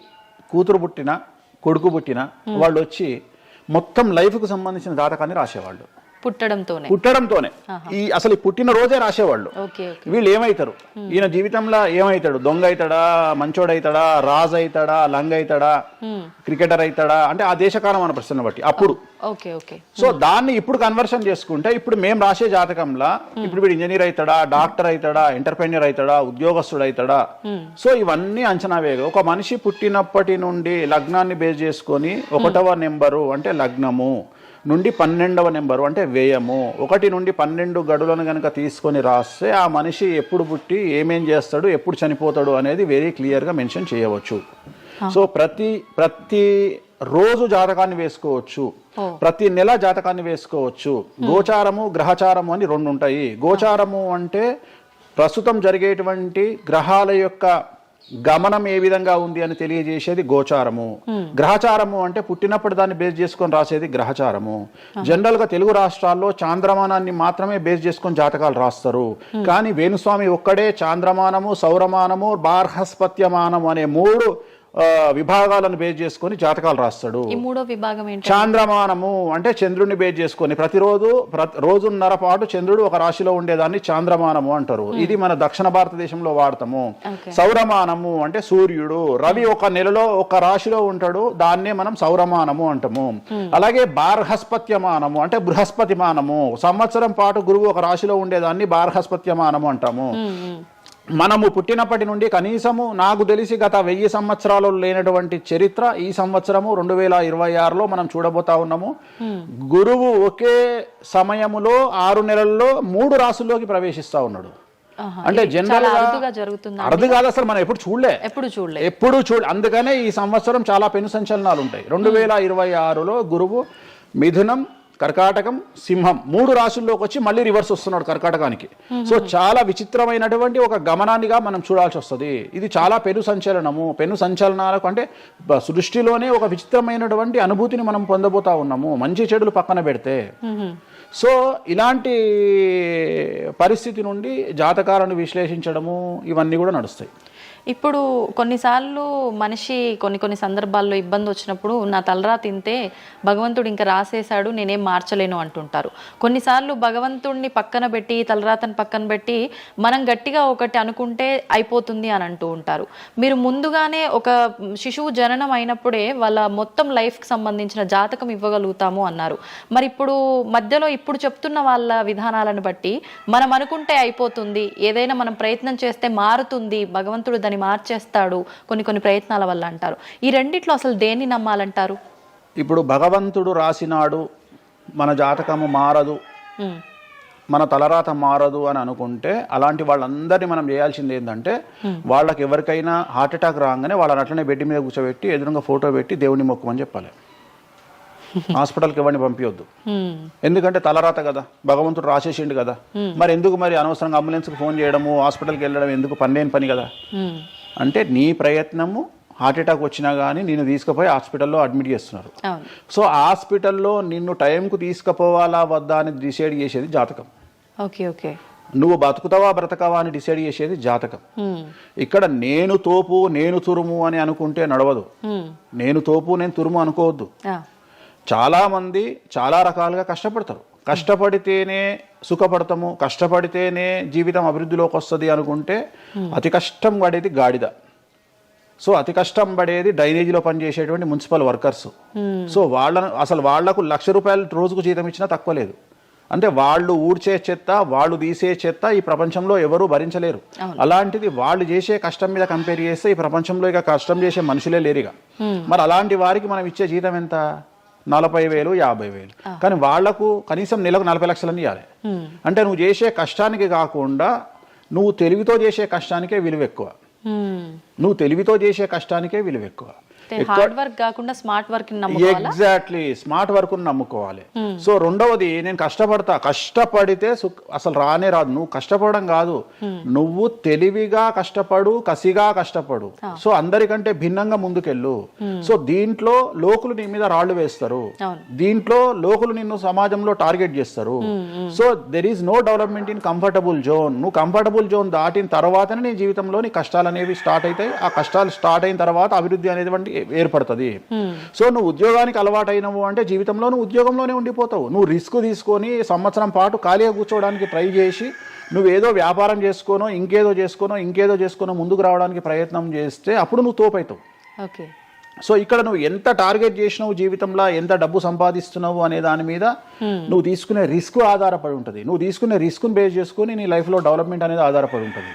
కూతురు పుట్టిన కొడుకు పుట్టిన వాళ్ళు వచ్చి మొత్తం లైఫ్కు సంబంధించిన జాతకాన్ని రాసేవాళ్ళు. పుట్టడంతోనే ఈ అసలు పుట్టిన రోజే రాసేవాళ్ళు. వీళ్ళు ఏమైతారు, ఈయన జీవితంలో ఏమైతాడు, దొంగ అవుతాడా, మంచోడు అవుతాడా, రాజు అవుతాడా, లంగ అవుతాడా, క్రికెటర్ అవుతాడా అంటే ఆ దేశకాలం అన్న ప్రశ్న బట్టి అప్పుడు. సో దాన్ని ఇప్పుడు కన్వర్షన్ చేసుకుంటే ఇప్పుడు మేము రాసే జాతకంలో ఇప్పుడు వీడు ఇంజనీర్ అవుతాడా, డాక్టర్ అవుతాడా, ఎంటర్ప్రెన్యూర్ అవుతాడా, ఉద్యోగస్తుడు అవుతాడా. సో ఇవన్నీ అంచనా వేగ ఒక మనిషి పుట్టినప్పటి నుండి లగ్నాన్ని బేస్ చేసుకొని 1వ నెంబరు అంటే లగ్నము నుండి 12వ నెంబరు అంటే వ్యయము 1 నుండి 12 గడులను కనుక తీసుకొని రాస్తే ఆ మనిషి ఎప్పుడు పుట్టి ఏమేం చేస్తాడు, ఎప్పుడు చనిపోతాడు అనేది వెరీ క్లియర్గా మెన్షన్ చేయవచ్చు. సో ప్రతి రోజు జాతకాన్ని వేసుకోవచ్చు, ప్రతి నెల జాతకాన్ని వేసుకోవచ్చు. గోచారము గ్రహచారము అని 2 ఉంటాయి. గోచారము అంటే ప్రస్తుతం జరిగేటువంటి గ్రహాల యొక్క గమనం ఏ విధంగా ఉంది అని తెలియజేసేది గోచారము. గ్రహచారము అంటే పుట్టినప్పుడు దాన్ని బేస్ చేసుకొని రాసేది గ్రహచారము. జనరల్ గా తెలుగు రాష్ట్రాల్లో చాంద్రమానాన్ని మాత్రమే బేస్ చేసుకొని జాతకాలు రాస్తారు. కానీ వేణుస్వామి ఒక్కడే చాంద్రమానము, సౌరమానము, బార్హస్పత్యమానము అనే 3 విభాగాలను బేస్ చేసుకొని జాతకాలు రాస్తాడు. చాంద్రమానము అంటే చంద్రుడిని బేస్ చేసుకొని రోజున్నర పాటు చంద్రుడు ఒక రాశిలో ఉండేదాన్ని చాంద్రమానము అంటారు. ఇది మన దక్షిణ భారతదేశంలో వాడతాము. సౌరమానము అంటే సూర్యుడు, రవి ఒక నెలలో ఒక రాశిలో ఉంటాడు, దాన్నే మనం సౌరమానము అంటాము. అలాగే బార్హస్పత్యమానము అంటే బృహస్పతిమానము, సంవత్సరం పాటు గురువు ఒక రాశిలో ఉండేదాన్ని బార్హస్పత్యమానము అంటాము. మనము పుట్టినప్పటి నుండి కనీసము నాకు తెలిసి గత 1000 సంవత్సరాలు లేనటువంటి చరిత్ర ఈ సంవత్సరము 2026లో మనం చూడబోతా ఉన్నాము. గురువు ఒకే సమయములో 6 నెలల్లో 3 రాశుల్లోకి ప్రవేశిస్తా ఉన్నాడు. అంటే జనరల్ అర్థం కాదు, అసలు మనం ఎప్పుడు చూడలే. అందుకనే ఈ సంవత్సరం చాలా పెను సంచలనాలు ఉంటాయి. 2026లో గురువు మిథునం, కర్కాటకం, సింహం 3 రాశుల్లోకి వచ్చి మళ్ళీ రివర్స్ వస్తున్నాడు కర్కాటకానికి. సో చాలా విచిత్రమైనటువంటి ఒక గమనాన్నిగా మనం చూడాల్సి వస్తుంది. ఇది చాలా పెను సంచలనము. పెను సంచలనాలకు అంటే సృష్టిలోనే ఒక విచిత్రమైనటువంటి అనుభూతిని మనం పొందబోతా ఉన్నాము, మంచి చెడులు పక్కన పెడితే. సో ఇలాంటి పరిస్థితి నుండి జాతకాలను విశ్లేషించడము ఇవన్నీ కూడా నడుస్తాయి. ఇప్పుడు కొన్నిసార్లు మనిషి కొన్ని సందర్భాల్లో ఇబ్బంది వచ్చినప్పుడు నా తలరా తింటే భగవంతుడు ఇంకా రాసేశాడు, నేనేం మార్చలేను అంటుంటారు. కొన్నిసార్లు భగవంతుడిని పక్కన పెట్టి, తలరాతని పక్కన పెట్టి మనం గట్టిగా ఒకటి అనుకుంటే అయిపోతుంది అని అంటూ ఉంటారు. మీరు ముందుగానే ఒక శిశువు జననం అయినప్పుడే వాళ్ళ మొత్తం లైఫ్కి సంబంధించిన జాతకం ఇవ్వగలుగుతాము అన్నారు. మరి ఇప్పుడు మధ్యలో ఇప్పుడు చెప్తున్న వాళ్ళ విధానాలను బట్టి మనం అనుకుంటే అయిపోతుంది, ఏదైనా మనం ప్రయత్నం చేస్తే మారుతుంది, భగవంతుడు దాన్ని మార్చేస్తాడు కొన్ని ప్రయత్నాల వల్ల అంటారు. ఈ రెండిట్లో అసలు దేన్ని నమ్మాలంటారు? ఇప్పుడు భగవంతుడు రాసినాడు, మన జాతకము మారదు, మన తలరాత మారదు అని అనుకుంటే అలాంటి వాళ్ళందరినీ మనం చేయాల్సింది ఏంటంటే, వాళ్ళకి ఎవరికైనా హార్ట్ అటాక్ రాగానే వాళ్ళని అట్లనే బెడ్ మీద కూర్చోబెట్టి ఎదురుగా ఫోటో పెట్టి దేవుని మొక్కమని చెప్పాలి. హాస్పిటల్కి ఎవరిని పంపించొద్దు. ఎందుకంటే తలరాత కదా, భగవంతుడు రాసేసిండు కదా. మరి ఎందుకు మరి అనవసరంగా అంబులెన్స్కి ఫోన్ చేయడము, హాస్పిటల్కి వెళ్ళడం ఎందుకు? పనిలేని పని కదా. అంటే నీ ప్రయత్నము హార్ట్ అటాక్ వచ్చినా కానీ నిన్ను తీసుకుపోయి హాస్పిటల్లో అడ్మిట్ చేస్తున్నారు. సో హాస్పిటల్లో నిన్ను టైంకు తీసుకుపోవాలా వద్దా అని డిసైడ్ చేసేది జాతకం. నువ్వు బతుకుతావా బ్రతకవా అని డిసైడ్ చేసేది జాతకం. ఇక్కడ నేను తోపు నేను తురుము అని అనుకుంటే నడవదు. నేను తోపు నేను తురుము అనుకోవద్దు. చాలామంది చాలా రకాలుగా కష్టపడతారు. కష్టపడితేనే సుఖపడతాము, కష్టపడితేనే జీవితం అభివృద్ధిలోకి వస్తుంది అనుకుంటే అతి కష్టం పడేది గాడిద. సో అతి కష్టం పడేది డ్రైనేజీలో పనిచేసేటువంటి మున్సిపల్ వర్కర్స్. సో వాళ్లకు ₹1,00,000 రోజుకు జీతం ఇచ్చినా తక్కువ లేదు. అంటే వాళ్ళు ఊడ్చే చెత్త, వాళ్ళు తీసే చెత్త ఈ ప్రపంచంలో ఎవరూ భరించలేరు. అలాంటిది వాళ్ళు చేసే కష్టం మీద కంపేర్ చేస్తే ఈ ప్రపంచంలో ఇక కష్టం చేసే మనుషులే లేరుగా. మరి అలాంటి వారికి మనం ఇచ్చే జీతం ఎంత? 40,000, 50,000. కానీ వాళ్లకు కనీసం నెలకు 40 లక్షలని ఇవ్వాలి. అంటే నువ్వు చేసే కష్టానికి కాకుండా నువ్వు తెలివితో చేసే కష్టానికే విలువ ఎక్కువ. నువ్వు తెలివితో చేసే కష్టానికే విలువ ఎక్కువ. హార్డ్ వర్క్ కాకుండా smart work exactly smart work నమ్ముకోవాలి. సో రెండవది, నేను కష్టపడితే అసలు రానే రాదు. నువ్వు కష్టపడడం కాదు, నువ్వు తెలివిగా కష్టపడు, కసిగా కష్టపడు. సో అందరికంటే భిన్నంగా ముందుకెళ్ళు. సో దీంట్లో లోకులు నీ మీద రాళ్లు వేస్తారు, దీంట్లో లోకులు నిన్ను సమాజంలో టార్గెట్ చేస్తారు. So there is no development in comfortable zone. నువ్వు కంఫర్టబుల్ జోన్ దాటిన తర్వాతనే నీ జీవితంలో నీ కష్టాలు అనేవి స్టార్ట్ అవుతాయి. ఆ కష్టాలు స్టార్ట్ అయిన తర్వాత అభివృద్ధి అనేది ఏర్పడుతుంది. సో నువ్వు ఉద్యోగానికి అలవాటైనవు అంటే జీవితంలో నువ్వు ఉద్యోగంలోనే ఉండిపోతావు. నువ్వు రిస్క్ తీసుకొని సంవత్సరం పాటు ఖాళీగా కూర్చోవడానికి ట్రై చేసి నువ్వేదో వ్యాపారం చేసుకోనో ఇంకేదో చేసుకోనో ముందుకు రావడానికి ప్రయత్నం చేస్తే అప్పుడు నువ్వు తోపవుతావు. సో ఇక్కడ నువ్వు ఎంత టార్గెట్ చేసినావు, జీవితంలో ఎంత డబ్బు సంపాదిస్తున్నావు అనే దాని మీద నువ్వు తీసుకునే రిస్క్ ఆధారపడి ఉంటుంది. నువ్వు తీసుకునే రిస్క్ను బేస్ చేసుకుని నీ లైఫ్లో డెవలప్మెంట్ అనేది ఆధారపడి ఉంటుంది.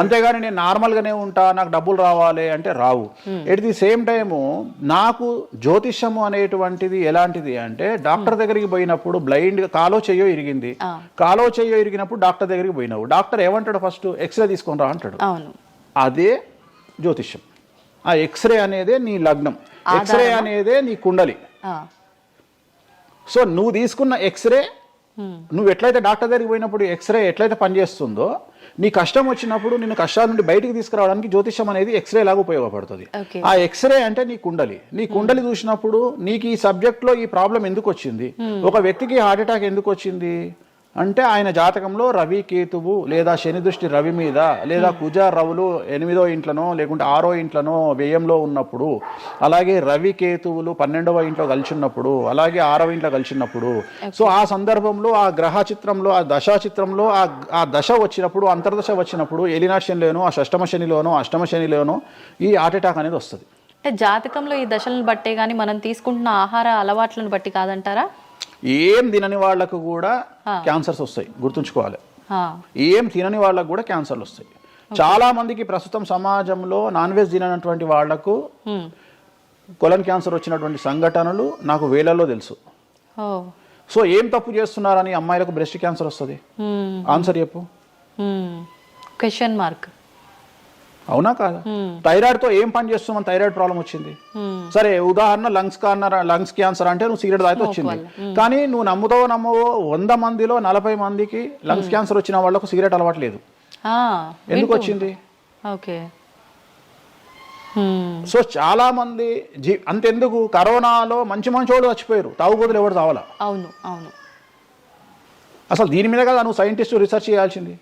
అంతేగాని నేను నార్మల్గానే ఉంటా, నాకు డబ్బులు రావాలి అంటే రావు. ఎట్ ది సేమ్ టైము నాకు జ్యోతిష్యము అనేటువంటిది ఎలాంటిది అంటే, డాక్టర్ దగ్గరికి పోయినప్పుడు బ్లైండ్గా కాలో చెయ్యో ఇరిగినప్పుడు డాక్టర్ దగ్గరికి పోయినావు, డాక్టర్ ఏమంటాడు? ఫస్ట్ ఎక్స్రే తీసుకొని రా అంటాడు. అదే జ్యోతిష్యం. ఆ ఎక్స్రే అనేదే నీ లగ్నం, ఎక్స్రే అనేదే నీ కుండలి. సో నువ్వు తీసుకున్న ఎక్స్రే, నువ్వు ఎట్లయితే డాక్టర్ దగ్గరికి పోయినప్పుడు ఎక్స్రే ఎట్లయితే పనిచేస్తుందో, నీ కష్టం వచ్చినప్పుడు నిన్ను కష్టాల నుండి బయటికి తీసుకురావడానికి జ్యోతిష్యం అనేది ఎక్స్రే లాగా ఉపయోగపడుతుంది. ఆ ఎక్స్రే అంటే నీ కుండలి చూసినప్పుడు నీకు ఈ సబ్జెక్ట్ లో ఈ ప్రాబ్లం ఎందుకు వచ్చింది, ఒక వ్యక్తికి హార్ట్ అటాక్ ఎందుకు వచ్చింది అంటే ఆయన జాతకంలో రవి కేతువు లేదా శని దృష్టి రవి మీద, లేదా కుజ రవులు 8వ ఇంట్లోనో లేకుంటే 6వ ఇంట్లోనో వ్యయంలో ఉన్నప్పుడు, అలాగే రవి కేతువులు 12వ ఇంట్లో కలిసిన్నప్పుడు, అలాగే 6వ ఇంట్లో కలిసినప్పుడు, సో ఆ సందర్భంలో ఆ గ్రహ చిత్రంలో ఆ దశా చిత్రంలో ఆ దశ వచ్చినప్పుడు, అంతర్దశ వచ్చినప్పుడు ఏలినాటి శనిలోనో, ఆ షష్టమ శనిలోనో, అష్టమ శనిలోనో ఈ హార్ట్ అటాక్ అనేది వస్తుంది. అంటే జాతకంలో ఈ దశలను బట్టే కానీ మనం తీసుకుంటున్న ఆహార అలవాట్లను బట్టి కాదంటారా? ఏం తినని వాళ్లకు కూడా క్యాన్సర్స్ వస్తాయి, గుర్తుంచుకోవాలి. ఏం తినని వాళ్ళకు కూడా క్యాన్సర్లు వస్తాయి. చాలా మందికి ప్రస్తుతం సమాజంలో నాన్ వెజ్ తిననటువంటి వాళ్లకు కొలన్ క్యాన్సర్ వచ్చినటువంటి సంఘటనలు నాకు వేలల్లో తెలుసు. సో ఏం తప్పు చేస్తున్నారని అమ్మాయిలకు బ్రెస్ట్ క్యాన్సర్ వస్తుంది? ఆన్సర్ చెప్పు. Question mark. అవునా కాదా? థైరాయిడ్తో ఏం పని చేస్తున్నాం? థైరాయిడ్ ప్రాబ్లం వచ్చింది. సరే ఉదాహరణ లంగ్స్ క్యాన్సర్ అంటే నువ్వు సిగరెట్ తాగితే వచ్చింది. కానీ నువ్వు నమ్మవో 100 మందిలో 40 మందికి లంగ్స్ క్యాన్సర్ వచ్చిన వాళ్ళకు సిగరెట్ అలవాట్లేదు. ఎందుకు వచ్చింది? ఓకే. సో చాలా మంది అంతెందుకు కరోనాలో మంచి వాళ్ళు చచ్చిపోయారు, తాగుబోతులు ఎవరు తావాలా? అవును అవును. అసలు దీని మీద కదా నువ్వు సైంటిస్ట్ రీసెర్చ్ చేయాల్సింది.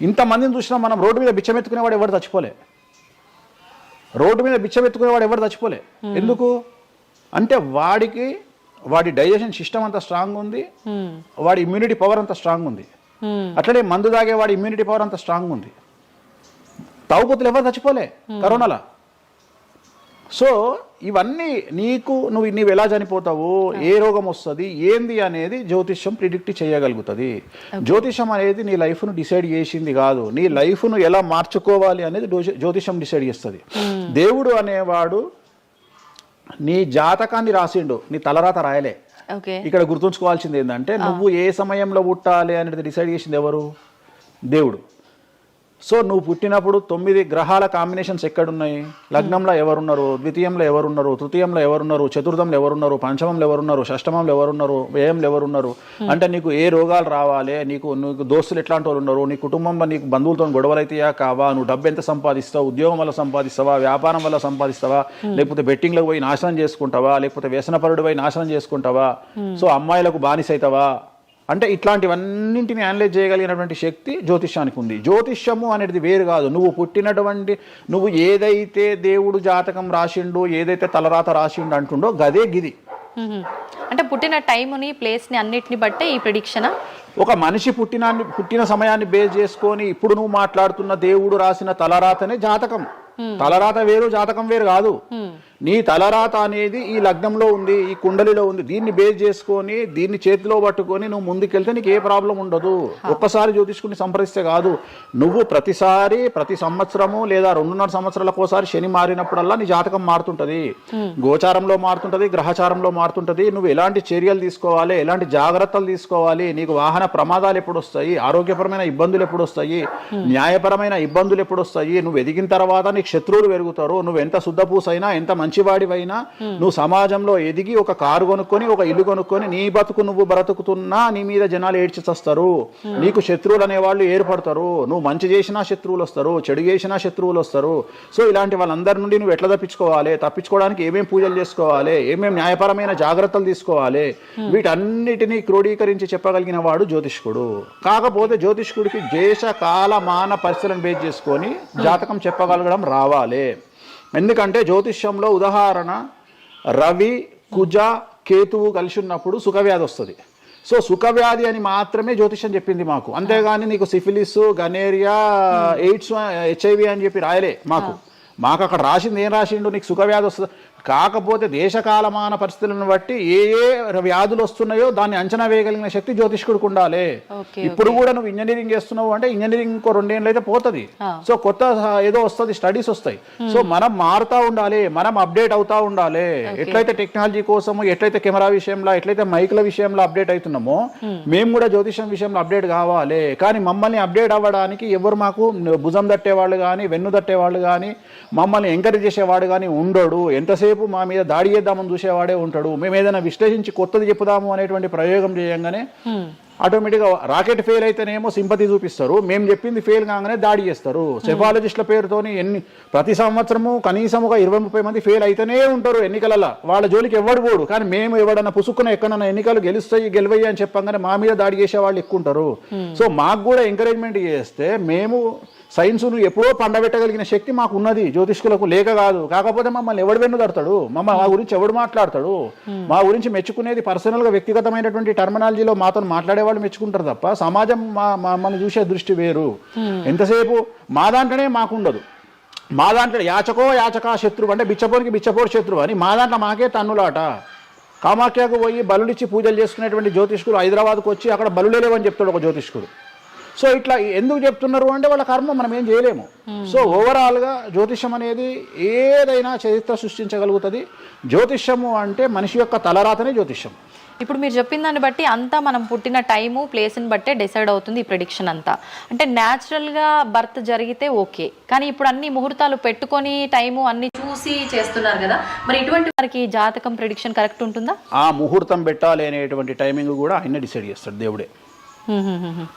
ఇంతమందిని చూసినా మనం రోడ్డు మీద బిచ్చమెత్తుకునేవాడు ఎవరు చచ్చిపోలే. ఎందుకు అంటే వాడి డైజెషన్ సిస్టమ్ అంత స్ట్రాంగ్ ఉంది, వాడి ఇమ్యూనిటీ పవర్ అంత స్ట్రాంగ్ ఉంది. అట్లనే మందు తాగే వాడి ఇమ్యూనిటీ పవర్ అంత స్ట్రాంగ్ ఉంది. తాగుబోతులు ఎవరు చచ్చిపోలే కరోనాలో. సో ఇవన్నీ నువ్వు ఎలా చనిపోతావు, ఏ రోగం వస్తుంది, ఏంది అనేది జ్యోతిష్యం ప్రిడిక్ట్ చేయగలుగుతుంది. జ్యోతిష్యం అనేది నీ లైఫ్ను డిసైడ్ చేసింది కాదు, నీ లైఫ్ను ఎలా మార్చుకోవాలి అనేది జ్యోతిష్యం డిసైడ్ చేస్తుంది. దేవుడు అనేవాడు నీ జాతకాన్ని రాసిండు, నీ తలరాత రాయలే. ఇక్కడ గుర్తుంచుకోవాల్సింది ఏంటంటే నువ్వు ఏ సమయంలో పుట్టాలి అనేది డిసైడ్ చేసింది ఎవరు? దేవుడు. సో నువ్వు పుట్టినప్పుడు 9 గ్రహాల కాంబినేషన్స్ ఎక్కడున్నాయి? లగ్నంలో ఎవరున్నారు, ద్వితీయంలో ఎవరున్నారు, తృతీయంలో ఎవరున్నారు, చతుర్థంలో ఎవరున్నారు, పంచమంలో ఎవరున్నారు, షష్టమంలో ఎవరున్నారు, వ్యయంలో ఎవరున్నారు. అంటే నీకు ఏ రోగాలు రావాలి, నీకు దోస్తులు ఎట్లాంటి వాళ్ళు ఉన్నారు, నీ కుటుంబంలో నీకు బంధువులతో గొడవలు అయితేయా కావా, నువ్వు డబ్బు ఎంత సంపాదిస్తావు, ఉద్యోగం వల్ల సంపాదిస్తావా, వ్యాపారం వల్ల సంపాదిస్తావా, లేకపోతే బెట్టింగ్లకు పోయి నాశనం చేసుకుంటావా, లేకపోతే వ్యసనపరుడు పోయి నాశనం చేసుకుంటావా, సో అమ్మాయిలకు బానిస అవుతావా, అంటే ఇట్లాంటివన్నింటిని అనలైజ్ చేయగలిగినటువంటి శక్తి జ్యోతిష్యానికి ఉంది. జ్యోతిష్యము అనేది వేరు కాదు. నువ్వు ఏదైతే దేవుడు జాతకం రాసిండు, ఏదైతే తలరాత రాసిండు అంటుండో గదే గిది. అంటే పుట్టిన టైముని, ప్లేస్ని అన్నిటిని బట్టే ఈ ప్రిడిక్షన్. ఒక మనిషి పుట్టిన సమయాన్ని బేస్ చేసుకొని ఇప్పుడు నువ్వు మాట్లాడుతున్న దేవుడు రాసిన తలరాతనే జాతకం. తలరాత వేరు, జాతకం వేరు కాదు. నీ తలరాత అనేది ఈ లగ్నంలో ఉంది, ఈ కుండలిలో ఉంది. దీన్ని బేస్ చేసుకొని, దీన్ని చేతిలో పట్టుకొని నువ్వు ముందుకెళ్తే నీకు ఏ ప్రాబ్లం ఉండదు. ఒక్కసారి జ్యోతిష్కుని సంప్రదిస్తే కాదు, నువ్వు ప్రతి సంవత్సరము లేదా 2.5 సంవత్సరాలకు ఒకసారి శని మారినప్పుడల్లా నీ జాతకం మారుతుంటది. గోచారంలో మారుతుంటది, గ్రహచారంలో మారుతుంటది. నువ్వు ఎలాంటి చర్యలు తీసుకోవాలి, ఎలాంటి జాగ్రత్తలు తీసుకోవాలి, నీకు వాహన ప్రమాదాలు ఎప్పుడు వస్తాయి, ఆరోగ్యపరమైన ఇబ్బందులు ఎప్పుడు వస్తాయి, న్యాయపరమైన ఇబ్బందులు ఎప్పుడు వస్తాయి, నువ్వు ఎదిగిన తర్వాత నీకు శత్రువులు పెరుగుతారు, నువ్వు ఎంత శుద్ధపూసైనా ఎంత మంచివాడివైనా నువ్వు సమాజంలో ఎదిగి ఒక కారు కొనుక్కొని, ఒక ఇల్లు కొనుక్కొని, నీ బతుకు నువ్వు బ్రతుకుతున్నా నీ మీద జనాలు ఏడ్చి చస్తారు. నీకు శత్రువులు అనేవాళ్ళు ఏర్పడతారు. నువ్వు మంచి చేసినా శత్రువులు వస్తారు, చెడు చేసినా శత్రువులు వస్తారు. సో ఇలాంటి వాళ్ళందరి నుండి నువ్వు ఎట్లా తప్పించుకోవడానికి ఏమేం పూజలు చేసుకోవాలి, ఏమేం న్యాయపరమైన జాగ్రత్తలు తీసుకోవాలి, వీటన్నిటినీ క్రోడీకరించి చెప్పగలిగిన వాడు జ్యోతిష్కుడు. కాకపోతే జ్యోతిష్కుడికి దేశ కాల మాన పరిస్థితులను బేస్ చేసుకొని జాతకం చెప్పగలగడం రావాలి. ఎందుకంటే జ్యోతిష్యంలో ఉదాహరణ రవి, కుజ, కేతువు కలిసి ఉన్నప్పుడు సుఖవ్యాధి వస్తుంది. సో సుఖవ్యాధి అని మాత్రమే జ్యోతిష్యం చెప్పింది మాకు. అంతేగాని నీకు సిఫిలిస్, గనేరియా, ఎయిడ్స్, HIV అని చెప్పి రాయలే మాకు అక్కడ రాసింది. ఏం రాసిండు? నీకు సుఖవ్యాధి వస్తుంది. కాకపోతే దేశకాలమాన పరిస్థితులను బట్టి ఏ వ్యాధులు వస్తున్నాయో దాన్ని అంచనా వేయగలిగిన శక్తి జ్యోతిష్కుడికి ఉండాలి. ఇప్పుడు కూడా నువ్వు ఇంజనీరింగ్ చేస్తున్నావు అంటే ఇంజనీరింగ్ ఇంకో 2 ఏళ్ళు అయితే పోతుంది. సో కొత్త ఏదో వస్తుంది, స్టడీస్ వస్తాయి. సో మనం మారుతూ ఉండాలి, మనం అప్డేట్ అవుతా ఉండాలి. ఎట్లయితే టెక్నాలజీ కోసము, ఎట్లయితే కెమెరా విషయంలో, ఎట్లయితే మైక్ల విషయంలో అప్డేట్ అవుతున్నామో మేము కూడా జ్యోతిషం విషయంలో అప్డేట్ కావాలి. కానీ మమ్మల్ని అప్డేట్ అవ్వడానికి ఎవరు మాకు భుజం తట్టేవాళ్ళు కానీ, వెన్ను తట్టేవాళ్ళు కానీ, మమ్మల్ని ఎంకరేజ్ చేసేవాడు కానీ ఉండడు. ఎంతసేపు మా మీద దాడి చేద్దామని చూసేవాడే ఉంటాడు. మేము ఏదైనా విశ్లేషించి కొత్తది చెప్పుదాము అనేటువంటి ప్రయోగం చేయంగానే ఆటోమేటిక్గా రాకెట్ ఫెయిల్ అయితేనేమో సింపతి చూపిస్తారు, మేము చెప్పింది ఫెయిల్ కాగానే దాడి చేస్తారు. సెఫాలజిస్టుల పేరుతోని ప్రతి సంవత్సరము కనీసం ఒక 20-30 మంది ఫెయిల్ అయితేనే ఉంటారు ఎన్నికలలో. వాళ్ళ జోలికి ఎవడు పోడు. కానీ మేము ఎవడన్నా పుసుక్కున ఎక్కడన్నా ఎన్నికలు గెలువయ్యి అని చెప్పగానే మా మీద దాడి చేసే వాళ్ళు ఎక్కువ ఉంటారు. సో మాకు కూడా ఎంకరేజ్మెంట్ చేస్తే మేము సైన్స్ను ఎప్పుడో పండబెట్టగలిగిన శక్తి మాకు ఉన్నది, జ్యోతిష్కులకు లేక కాదు. కాకపోతే మమ్మల్ని ఎవడు వెన్నుదడతాడు, మా గురించి ఎవడు మాట్లాడతాడు, మా గురించి మెచ్చుకునేది పర్సనల్గా వ్యక్తిగతమైనటువంటి టర్మినాలజీలో మాతో మాట్లాడే వాళ్ళు మెచ్చుకుంటారు తప్ప సమాజం మమ్మల్ని చూసే దృష్టి వేరు. ఎంతసేపు మా దాంట్లోనే మాకుండదు. మా దాంట్లో యాచకా శత్రువు అంటే బిచ్చపోరు శత్రువు అని మా దాంట్లో మాకే తన్నులాట. కామాఖ్యకు పోయి బలుడిచ్చి పూజలు చేసుకునేటువంటి జ్యోతిష్కుడు హైదరాబాద్కు వచ్చి అక్కడ బలులే లేవని చెప్తాడు ఒక జ్యోతిష్కుడు. సో ఇట్లా ఎందుకు చెప్తున్నారు అంటే వాళ్ళ కర్మ మనం ఏం చేయలేము. సో ఓవరాల్గా జ్యోతిష్యం అనేది ఏదైనా చరిత్ర సృష్టించగలుగుతుంది. జ్యోతిష్యము అంటే మనిషి యొక్క తలరాతనే జ్యోతిష్యం. ఇప్పుడు మీరు చెప్పిన దాన్ని బట్టి అంతా మనం పుట్టిన టైము ప్లేస్ని బట్టే డిసైడ్ అవుతుంది ఈ ప్రెడిక్షన్ అంతా. అంటే న్యాచురల్గా బర్త్ జరిగితే ఓకే, కానీ ఇప్పుడు అన్ని ముహూర్తాలు పెట్టుకొని టైము అన్ని చూసి చేస్తున్నారు కదా, మరి ఇటువంటి వారికి జాతకం ప్రెడిక్షన్ కరెక్ట్ ఉంటుందా? ఆ ముహూర్తం పెట్టాలి అనేటువంటి టైమింగ్ కూడా ఆయన డిసైడ్ చేస్తాడు దేవుడే.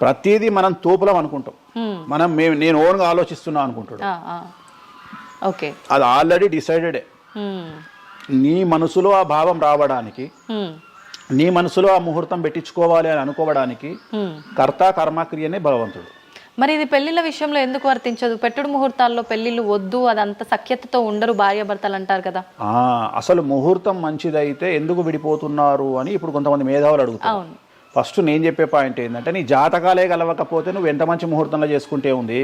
ప్రతిదీ మనం తోపులం అనుకుంటాం, నేను ఓన్గా ఆలోచిస్తున్నా అనుకుంటాడు. ఓకే, అది ఆల్రెడీ డిసైడెడే. నీ మనసులో ఆ భావం రావడానికి, నీ మనసులో ఆ ముహూర్తం పెట్టించుకోవాలి అని అనుకోవడానికి కర్త కర్మక్రియనే భగవంతుడు. మరి ఇది పెళ్లిళ్ళ విషయంలో ఎందుకు వర్తించదు? పెట్టుడు ముహూర్తాల్లో పెళ్లిళ్ళు వద్దు, అదంతా సఖ్యతతో ఉండరు భార్యాభర్తలు అంటారు కదా. అసలు ముహూర్తం మంచిదైతే ఎందుకు విడిపోతున్నారు అని ఇప్పుడు కొంతమంది మేధావులు అడుగుతారు. ఫస్ట్ నేను చెప్పే పాయింట్ ఏంటంటే, నీ జాతకాలే కలవకపోతే నువ్వు ఎంత మంచి ముహూర్తంలో చేసుకుంటే ఉంది.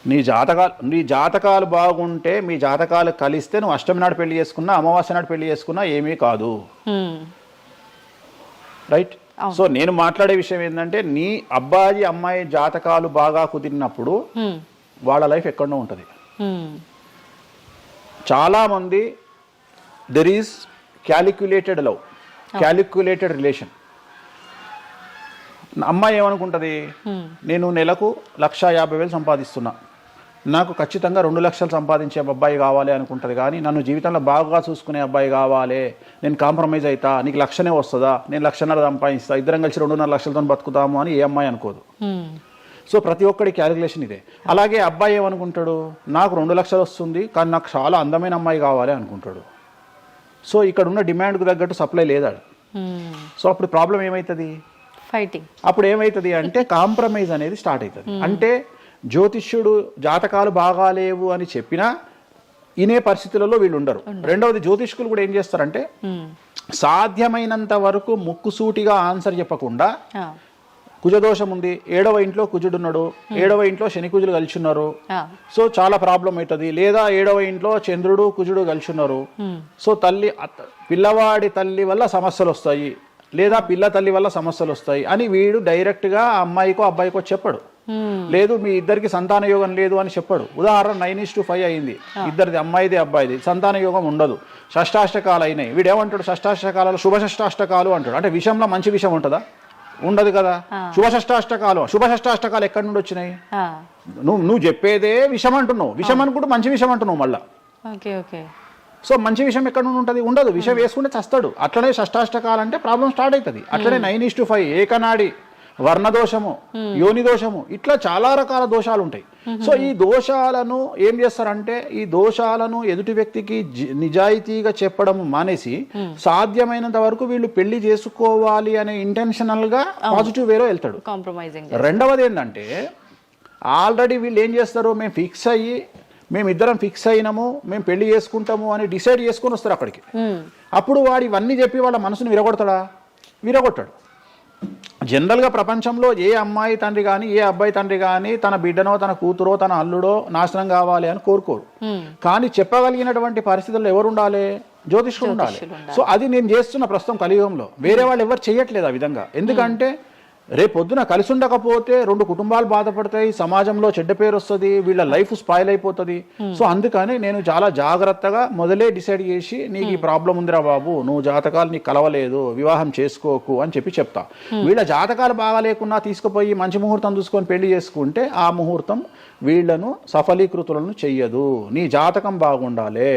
నీ జాతకాలు బాగుంటే, మీ జాతకాలు కలిస్తే నువ్వు అష్టమి నాడు పెళ్లి చేసుకున్నా, అమావాస్య నాడు పెళ్లి చేసుకున్నా ఏమీ కాదు. రైట్. సో నేను మాట్లాడే విషయం ఏంటంటే, నీ అబ్బాయి అమ్మాయి జాతకాలు బాగా కుదిరినప్పుడు వాళ్ళ లైఫ్ ఎక్కడో ఉంటుంది. చాలామంది there is calculated love, calculated relation. అమ్మాయి ఏమనుకుంటుంది, నేను నెలకు 1,50,000 సంపాదిస్తున్నా, నాకు ఖచ్చితంగా 2 లక్షలు సంపాదించే అబ్బాయి కావాలి అనుకుంటుంది. కానీ నన్ను జీవితంలో బాగా చూసుకునే అబ్బాయి కావాలి, నేను కాంప్రమైజ్ అవుతా, నీకు 1,00,000 వస్తుందా, నేను 1,50,000 సంపాదిస్తా, ఇద్దరం కలిసి 2.5 లక్షలతో బతుకుతాము అని ఏ అమ్మాయి అనుకోదు. సో ప్రతి ఒక్కడి క్యాలిక్యులేషన్ ఇదే. అలాగే అబ్బాయి ఏమనుకుంటాడు, నాకు 2 లక్షలు వస్తుంది కానీ నాకు చాలా అందమైన అమ్మాయి కావాలి అనుకుంటాడు. సో ఇక్కడ ఉన్న డిమాండ్కు తగ్గట్టు సప్లై లేదా. సో అప్పుడు ప్రాబ్లం ఏమవుతుంది, ఫైటింగ్. అప్పుడు ఏమవుతుంది అంటే కాంప్రమైజ్ అనేది స్టార్ట్ అవుతుంది. అంటే జ్యోతిష్యుడు జాతకాలు బాగాలేవు అని చెప్పినా ఇనే పరిస్థితులలో వీళ్ళు ఉండరు. రెండవది, జ్యోతిష్కులు కూడా ఏం చేస్తారంటే సాధ్యమైనంత వరకు ముక్కుసూటిగా ఆన్సర్ చెప్పకుండా, కుజదోషం ఉంది, 7వ ఇంట్లో కుజుడున్నాడు, 7వ ఇంట్లో శని కుజులు కలిసి ఉన్నారు, సో చాలా ప్రాబ్లం అవుతుంది. లేదా 7వ ఇంట్లో చంద్రుడు కుజుడు కలిసి ఉన్నారు, సో పిల్లవాడి తల్లి వల్ల సమస్యలు వస్తాయి, లేదా పిల్ల తల్లి వల్ల సమస్యలు వస్తాయి అని వీడు డైరెక్ట్గా అమ్మాయికో అబ్బాయికో చెప్పడు. లేదు మీ ఇద్దరికి సంతాన యోగం లేదు అని చెప్పడు. ఉదాహరణ 9:5 అయింది, ఇద్దరిది అమ్మాయిది అబ్బాయిది, సంతాన యోగం ఉండదు, షష్టాష్టకాలు అయినాయి. వీడు ఏమంటాడు, షష్టాష్టకాలలో శుభ షష్టాష్టకాలు అంటాడు. అంటే విషయంలో మంచి విషయం ఉంటుందా? ఉండదు కదా. శుభ షష్టాష్టకాలు ఎక్కడి నుండి వచ్చినాయి? నువ్వు చెప్పేదే విషం అంటున్నావు, విషం అనుకుంటూ మంచి విషయం అంటున్నావు మళ్ళా. సో మంచి విషయం ఎక్కడ నుండి ఉంటుంది? ఉండదు. విషయం వేసుకుంటే చస్తాడు. అట్లనే షష్టాష్టకాలు అంటే ప్రాబ్లం స్టార్ట్ అవుతుంది. అట్లనే 9:5 ఏకనాడి, వర్ణదోషము, యోని దోషము, ఇట్లా చాలా రకాల దోషాలు ఉంటాయి. సో ఈ దోషాలను ఏం చేస్తారంటే, ఈ దోషాలను ఎదుటి వ్యక్తికి నిజాయితీగా చెప్పడం మానేసి సాధ్యమైనంత వరకు వీళ్ళు పెళ్లి చేసుకోవాలి అనే ఇంటెన్షనల్ గా పాజిటివ్ వేలో వెళ్తాడు. రెండవది ఏంటంటే, ఆల్రెడీ వీళ్ళు ఏం చేస్తారు, మేమిద్దరం ఫిక్స్ అయినాము, మేము పెళ్లి చేసుకుంటాము అని డిసైడ్ చేసుకొని వస్తారు అక్కడికి. అప్పుడు వాడు ఇవన్నీ చెప్పి వాళ్ళ మనసును విరగొడతాడా? విరగొట్టాడు. జనరల్గా ప్రపంచంలో ఏ అమ్మాయి తండ్రి కానీ ఏ అబ్బాయి తండ్రి కానీ తన బిడ్డనో తన కూతురో తన అల్లుడో నాశనం కావాలి అని కోరుకోరు. కానీ చెప్పగలిగినటువంటి పరిస్థితుల్లో ఎవరు ఉండాలి? జ్యోతిష్కుడు ఉండాలి. సో అది నేను చేస్తున్న ప్రస్తుతం కలియుగంలో. వేరే వాళ్ళు ఎవరు చేయట్లేదు ఆ విధంగా. ఎందుకంటే రేపొద్దున కలిసి ఉండకపోతే 2 కుటుంబాలు బాధపడతాయి, సమాజంలో చెడ్డ పేరు వస్తుంది, వీళ్ళ లైఫ్ స్పాయిల్ అయిపోతుంది. సో అందుకని నేను చాలా జాగ్రత్తగా మొదలే డిసైడ్ చేసి, నీకు ఈ ప్రాబ్లం ఉందిరా బాబు, నువ్వు జాతకాలు నీకు కలవలేదు, వివాహం చేసుకోకు అని చెప్తా. వీళ్ళ జాతకాలు బాగా లేకున్నా తీసుకుపోయి మంచి ముహూర్తం చూసుకొని పెళ్లి చేసుకుంటే ఆ ముహూర్తం వీళ్లను సఫలీకృతులను చెయ్యదు. నీ జాతకం బాగుండాలి.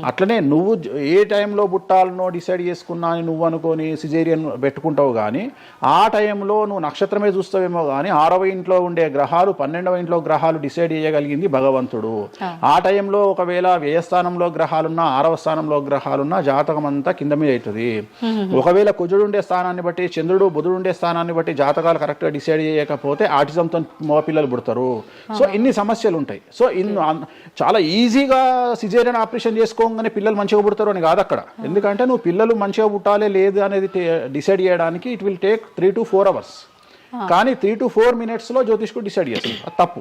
అట్లనే నువ్వు ఏ టైంలో పుట్టాలనో డిసైడ్ చేసుకున్నా అని నువ్వు అనుకొని సిజేరియన్ పెట్టుకుంటావు. కానీ ఆ టైంలో నువ్వు నక్షత్రమే చూస్తావేమో కానీ 6వ ఇంట్లో ఉండే గ్రహాలు 12వ ఇంట్లో గ్రహాలు డిసైడ్ చేయగలిగింది భగవంతుడు. ఆ టైంలో ఒకవేళ వ్యయస్థానంలో గ్రహాలున్నా 6వ స్థానంలో గ్రహాలున్నా జాతకం అంతా కింద మీద అవుతుంది. ఒకవేళ కుజుడు ఉండే స్థానాన్ని బట్టి, చంద్రుడు బుధుడు ఉండే స్థానాన్ని బట్టి జాతకాలు కరెక్ట్గా డిసైడ్ చేయకపోతే ఆటిజంతో మగపిల్లలు పుడతారు. సో ఇన్ని సమస్యలు ఉంటాయి. సో చాలా ఈజీగా సిజేరియన్ ఆపరేషన్ చేసుకోగానే పిల్లలు మంచిగా పుడతారు అని కాదు అక్కడ. ఎందుకంటే నువ్వు పిల్లలు మంచిగా పుట్టాలి లేదు అనేది డిసైడ్ చేయడానికి it will take 3 to 4 hours. కానీ 3 to 4 minutes లో జ్యోతిష్కుడు డిసైడ్ చేస్తుంది. అది తప్పు.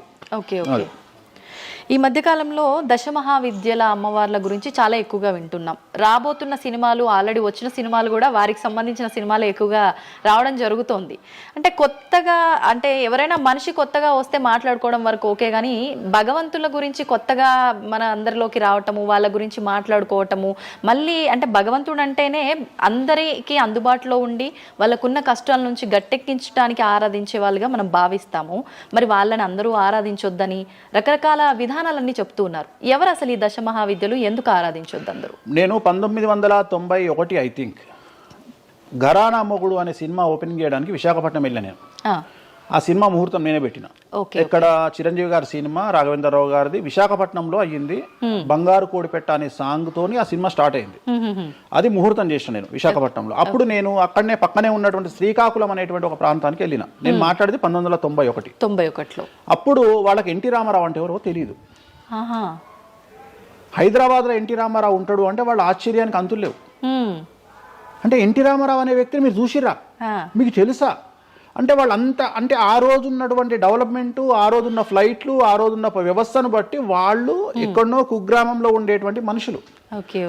ఈ మధ్యకాలంలో దశమహావిద్యల అమ్మవార్ల గురించి చాలా ఎక్కువగా వింటున్నాం. రాబోతున్న సినిమాలు, ఆల్రెడీ వచ్చిన సినిమాలు కూడా వారికి సంబంధించిన సినిమాలు ఎక్కువగా రావడం జరుగుతోంది. అంటే కొత్తగా, అంటే ఎవరైనా మనిషి కొత్తగా వస్తే మాట్లాడుకోవడం వరకు ఓకే, కానీ భగవంతుల గురించి కొత్తగా మన అందరిలోకి రావటము, వాళ్ళ గురించి మాట్లాడుకోవటము, మళ్ళీ అంటే భగవంతుడు అంటేనే అందరికీ అందుబాటులో ఉండి వాళ్ళకున్న కష్టాల నుంచి గట్టెక్కించడానికి ఆరాధించే వాళ్ళుగా మనం భావిస్తాము. మరి వాళ్ళని అందరూ ఆరాధించొద్దని రకరకాల విధానాలన్నీ చెప్తూ ఉన్నారు. ఎవరు అసలు ఈ దశమహావిద్యలు, ఎందుకు ఆరాధించొద్దు అందరూ? నేను 1991 ఐ థింక్ ఘరానా మొగుడు అనే సినిమా ఓపెనింగ్ చేయడానికి విశాఖపట్నం వెళ్ళాను నేను. ఆ సినిమా ముహూర్తం నేనే పెట్టిన. ఇక్కడ చిరంజీవి గారి సినిమా, రాఘవేంద్రరావు గారిది విశాఖపట్నంలో అయ్యింది. బంగారు కోడిపెట్ట అనే సాంగ్ తోని ఆ సినిమా స్టార్ట్ అయింది. అది ముహూర్తం చేసిన నేను విశాఖపట్నంలో. అప్పుడు నేను అక్కడనే పక్కనే ఉన్నటువంటి శ్రీకాకుళం అనేటువంటి ఒక ప్రాంతానికి వెళ్ళిన. నేను మాట్లాడేది 1991. అప్పుడు వాళ్ళకి ఎన్టీ రామారావు అంటే ఎవరో తెలియదు. హైదరాబాద్లో ఎన్టీ రామారావు ఉంటాడు అంటే వాళ్ళ ఆశ్చర్యానికి అంతులు లేవు. అంటే ఎన్టీ రామారావు అనే వ్యక్తిని మీరు చూసిరా, మీకు తెలుసా అంటే వాళ్ళంతా, అంటే ఆ రోజు ఉన్నటువంటి డెవలప్మెంట్, ఆ రోజున్న ఫ్లైట్లు, ఆ రోజున్న వ్యవస్థను బట్టి వాళ్ళు ఎక్కడనో కుగ్రామంలో ఉండేటువంటి మనుషులు.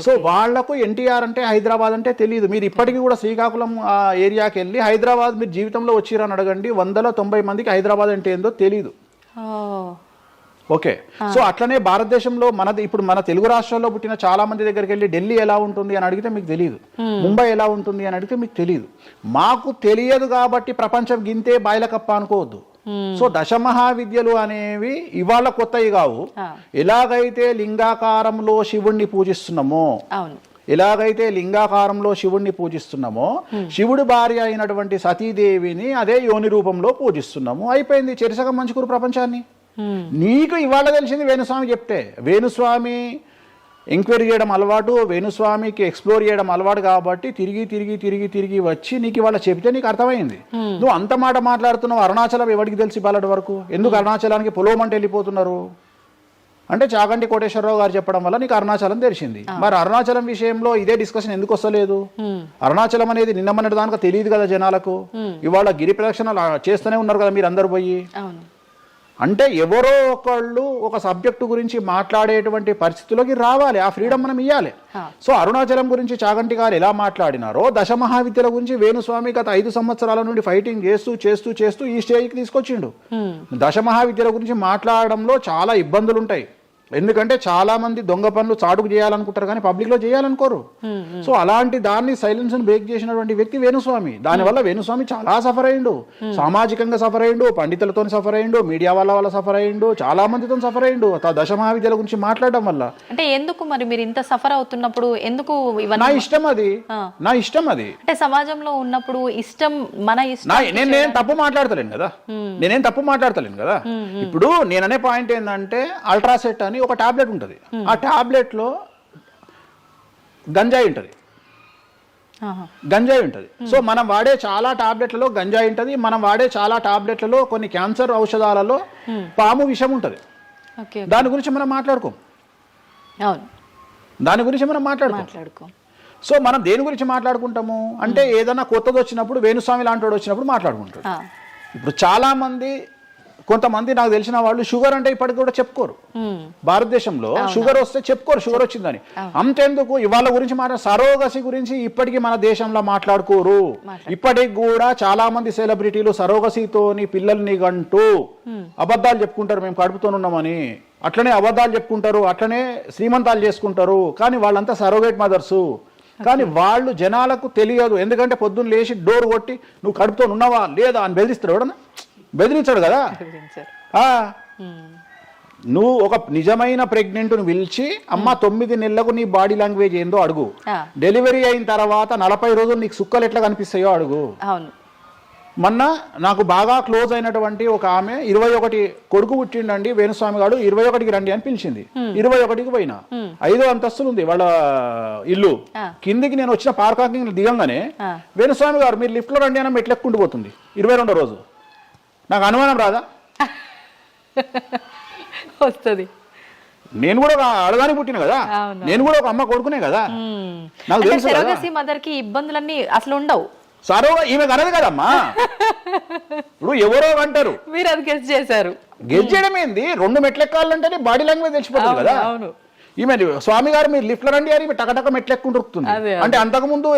సో వాళ్లకు ఎన్టీఆర్ అంటే హైదరాబాద్ అంటే తెలియదు. మీరు ఇప్పటికీ కూడా శ్రీకాకుళం ఆ ఏరియాకి వెళ్ళి హైదరాబాద్ మీరు జీవితంలో వచ్చిరని అడగండి, 190 మందికి హైదరాబాద్ అంటే ఏందో తెలియదు. ఓకే, సో అట్లనే భారతదేశంలో మనది ఇప్పుడు మన తెలుగు రాష్ట్రాల్లో పుట్టిన చాలా మంది దగ్గరికి వెళ్ళి ఢిల్లీ ఎలా ఉంటుంది అని అడిగితే మీకు తెలియదు, ముంబై ఎలా ఉంటుంది అని అడిగితే మీకు తెలియదు. మాకు తెలియదు కాబట్టి ప్రపంచం గింతే బాయిలకప్ప అనుకోవద్దు. సో దశమహావిద్యలు అనేవి ఇవాళ కొత్తవి కావు. ఎలాగైతే లింగాకారంలో శివుణ్ణి పూజిస్తున్నామో, శివుడి భార్య అయినటువంటి సతీదేవిని అదే యోని రూపంలో పూజిస్తున్నాము. అయిపోయింది, చెరిసగం మంచుకురు ప్రపంచాన్ని. నీకు ఇవాళ తెలిసింది వేణుస్వామి చెప్తే. వేణుస్వామి ఎంక్వైరీ చేయడం అలవాటు, వేణుస్వామికి ఎక్స్ప్లోర్ చేయడం అలవాటు కాబట్టి తిరిగి వచ్చి నీకు ఇవాళ చెప్తే నీకు అర్థమైంది. నువ్వు అంత మాట మాట్లాడుతున్నావు. అరుణాచలం ఎవరికి తెలిసి బాలటి వరకు? ఎందుకు అరుణాచలానికి పొలోమంటే వెళ్ళిపోతున్నారు అంటే చాగంటి కోటేశ్వరరావు గారు చెప్పడం వల్ల నీకు అరుణాచలం తెలిసింది. మరి అరుణాచలం విషయంలో ఇదే డిస్కషన్ ఎందుకు వస్తలేదు? అరుణాచలం అనేది నిన్న మొన్నటి దానికి తెలియదు కదా జనాలకు. ఇవాళ గిరి ప్రదక్షిణలు చేస్తూనే ఉన్నారు కదా మీరు అందరు పోయి. అంటే ఎవరో ఒకళ్ళు ఒక సబ్జెక్టు గురించి మాట్లాడేటువంటి పరిస్థితుల్లోకి రావాలి. ఆ ఫ్రీడమ్ మనం ఇవ్వాలి. సో అరుణాచలం గురించి చాగంటి గారు ఎలా మాట్లాడినారో దశమహావిద్యల గురించి వేణుస్వామి గత 5 సంవత్సరాల నుండి ఫైటింగ్ చేస్తూ ఈ స్టేజ్కి తీసుకొచ్చిండు. దశమహావిద్యల గురించి మాట్లాడడంలో చాలా ఇబ్బందులు ఉంటాయి. ఎందుకంటే చాలా మంది దొంగ పనులు చాటుకు చేయాలనుకుంటారు కానీ పబ్లిక్ లో చేయాలనుకోరు. సో అలాంటి దాన్ని సైలెన్స్ బ్రేక్ చేసినటువంటి వ్యక్తి వేణుస్వామి. దానివల్ల వేణుస్వామి చాలా సఫర్ అయ్యిండు, సామాజికంగా సఫర్ అయ్యిండు, పండితులతో సఫర్ అయ్యిండు, మీడియా వల్ల సఫర్ అయ్యిండు, చాలా మందితో సఫర్ అయ్యిండు దశమహావిద్యల గురించి మాట్లాడడం వల్ల. అంటే ఎందుకు మరి మీరు ఇంత సఫర్ అవుతున్నప్పుడు ఎందుకు? నా ఇష్టం అది. అంటే సమాజంలో ఉన్నప్పుడు ఇష్టం, మన ఇష్టం. నేనేం తప్పు మాట్లాడతలేను కదా. ఇప్పుడు నేననే పాయింట్ ఏంటంటే అల్ట్రాసెట్ అని ఒక టాబ్లెట్ ఉంటుంది. ఆ టాబ్లెట్ లో గంజాయి ఉంటుంది. సో మనం వాడే చాలా టాబ్లెట్లలో గంజాయి ఉంటుంది. మనం వాడే చాలా టాబ్లెట్లలో కొన్ని క్యాన్సర్ ఔషధాలలో పాము విషం ఉంటుంది. దాని గురించి మనం మాట్లాడుకోం. సో మనం దేని గురించి మాట్లాడుకుంటాము అంటే ఏదైనా కొత్తది వచ్చినప్పుడు, వేణుస్వామి లాంటి వాడు వచ్చినప్పుడు మాట్లాడుకుంటాడు. ఇప్పుడు చాలా మంది, కొంతమంది నాకు తెలిసిన వాళ్ళు షుగర్ అంటే ఇప్పటికి కూడా చెప్పుకోరు. భారతదేశంలో షుగర్ వస్తే చెప్పుకోరు షుగర్ వచ్చిందని. అంతెందుకు ఇవాళ గురించి సరోగసి గురించి ఇప్పటికీ మన దేశంలో మాట్లాడుకోరు. ఇప్పటికి కూడా చాలా మంది సెలబ్రిటీలు సరోగసితోని పిల్లల్ని గంటూ అబద్ధాలు చెప్పుకుంటారు, మేము కడుపుతోనున్నామని. అట్లనే అబద్ధాలు చెప్పుకుంటారు, అట్లనే శ్రీమంతాలు చేసుకుంటారు. కానీ వాళ్ళంతా సరోగేట్ మదర్సు. కానీ వాళ్ళు జనాలకు తెలియదు. ఎందుకంటే పొద్దున్న లేచి డోర్ కొట్టి నువ్వు కడుపుతో ఉన్నావా లేదా అని బెదిరిస్తాడు. ఎవడన్నా బెదిరించాడు కదా. నువ్వు ఒక నిజమైన ప్రెగ్నెంట్ను పిలిచి అమ్మ 9 నెలలకు నీ బాడీ లాంగ్వేజ్ ఏందో అడుగు. డెలివరీ అయిన తర్వాత 40 రోజులు నీకు సుక్కలు ఎట్లా కనిపిస్తాయో అడుగు. మొన్న నాకు బాగా క్లోజ్ అయినటువంటి ఒక ఆమె 21 కొడుకు పుట్టిండండి వేణుస్వామి గారు, 21కి రండి అని పిలిచింది. 21కి పోయినా. 5వ అంతస్తులు ఉంది వాళ్ళ ఇల్లు. కిందికి నేను వచ్చిన పార్కింగ్ దిగంగానే వేణుస్వామి గారు మీరు లిఫ్ట్ లో రండి అని మెట్లెక్కుంటూ పోతుంది. 22వ రోజు. నాకు అనుమానం రాదా? వస్తుంది. నేను కూడా ఒక ఆడదానికి పుట్టిన కదా, నేను కూడా ఒక అమ్మ కొడుకునే కదా. నాకు తెలుసు మదర్ కి ఇబ్బందులన్నీ అసలు ఉండవు. సరో ఈమె కనదు కదమ్మా. ఇప్పుడు ఎవరో అంటారు, మీరు అది గెస్ చేశారు. గెస్ చేయడం ఏంది, 2 మెట్లు ఎక్కాలంటేనే బాడీ లాంగ్వేజ్ తెలిసిపోతుంది కదా. అవును. ఈమె స్వామి గారు మీరు లిఫ్ట్లో రండి అని టకటక మెట్లు ఎక్కుంటూ ఉరుకుతుంది. అంటే అంతకుముందు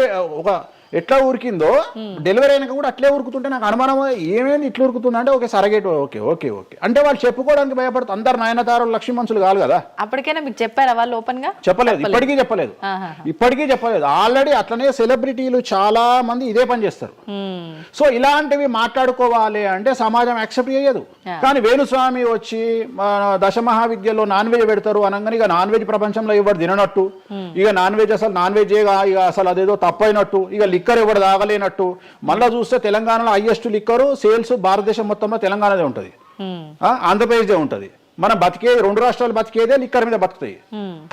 ఒక ఎట్లా ఉరికిందో డెలివరీ అయినాక కూడా అట్లే ఉరుకుతుంటే నాకు అనుమానం, ఏమేమి ఇట్లా ఉరుకుతుంది అంటే okay surrogate okay okay okay అంటే వాళ్ళు చెప్పుకోవడానికి భయపడుతుంది. అందరు నయనతారలు లక్ష్మీ మనుషులు కాదు కదా. అప్పటికైనా మీకు చెప్పారా వాళ్ళు ఓపెన్ గా? చెప్పలేదు, ఇప్పటికీ చెప్పలేదు. ఇప్పటికీ చెప్పలేదు. ఆల్రెడీ అట్లనే సెలబ్రిటీలు చాలా మంది ఇదే పని చేస్తారు. సో ఇలాంటివి మాట్లాడుకోవాలి అంటే సమాజం యాక్సెప్ట్ చేయదు. కానీ వేణుస్వామి వచ్చి దశమహావిద్యలో నాన్ వెజ్ పెడతారు అనగానే ఇక నాన్ వెజ్ ప్రపంచంలో ఎవరు తిననట్టు, ఇక నాన్ వెజ్ అసలు నాన్ వెజ్ ఇక అసలు అదేదో తప్పైనట్టు, ఇక లిక్కర్ ఎవరు తాగలేనట్టు. మళ్ళా చూస్తే తెలంగాణలో హైయెస్ట్ లిక్కర్ సేల్స్ భారతదేశం మొత్తంలో తెలంగాణదే ఉంటుంది, ఆంధ్రప్రదేశే ఉంటుంది. మనం బతికేది 2 రాష్ట్రాలు బతికేదే లిక్కర్ మీద బతుకుతాయి.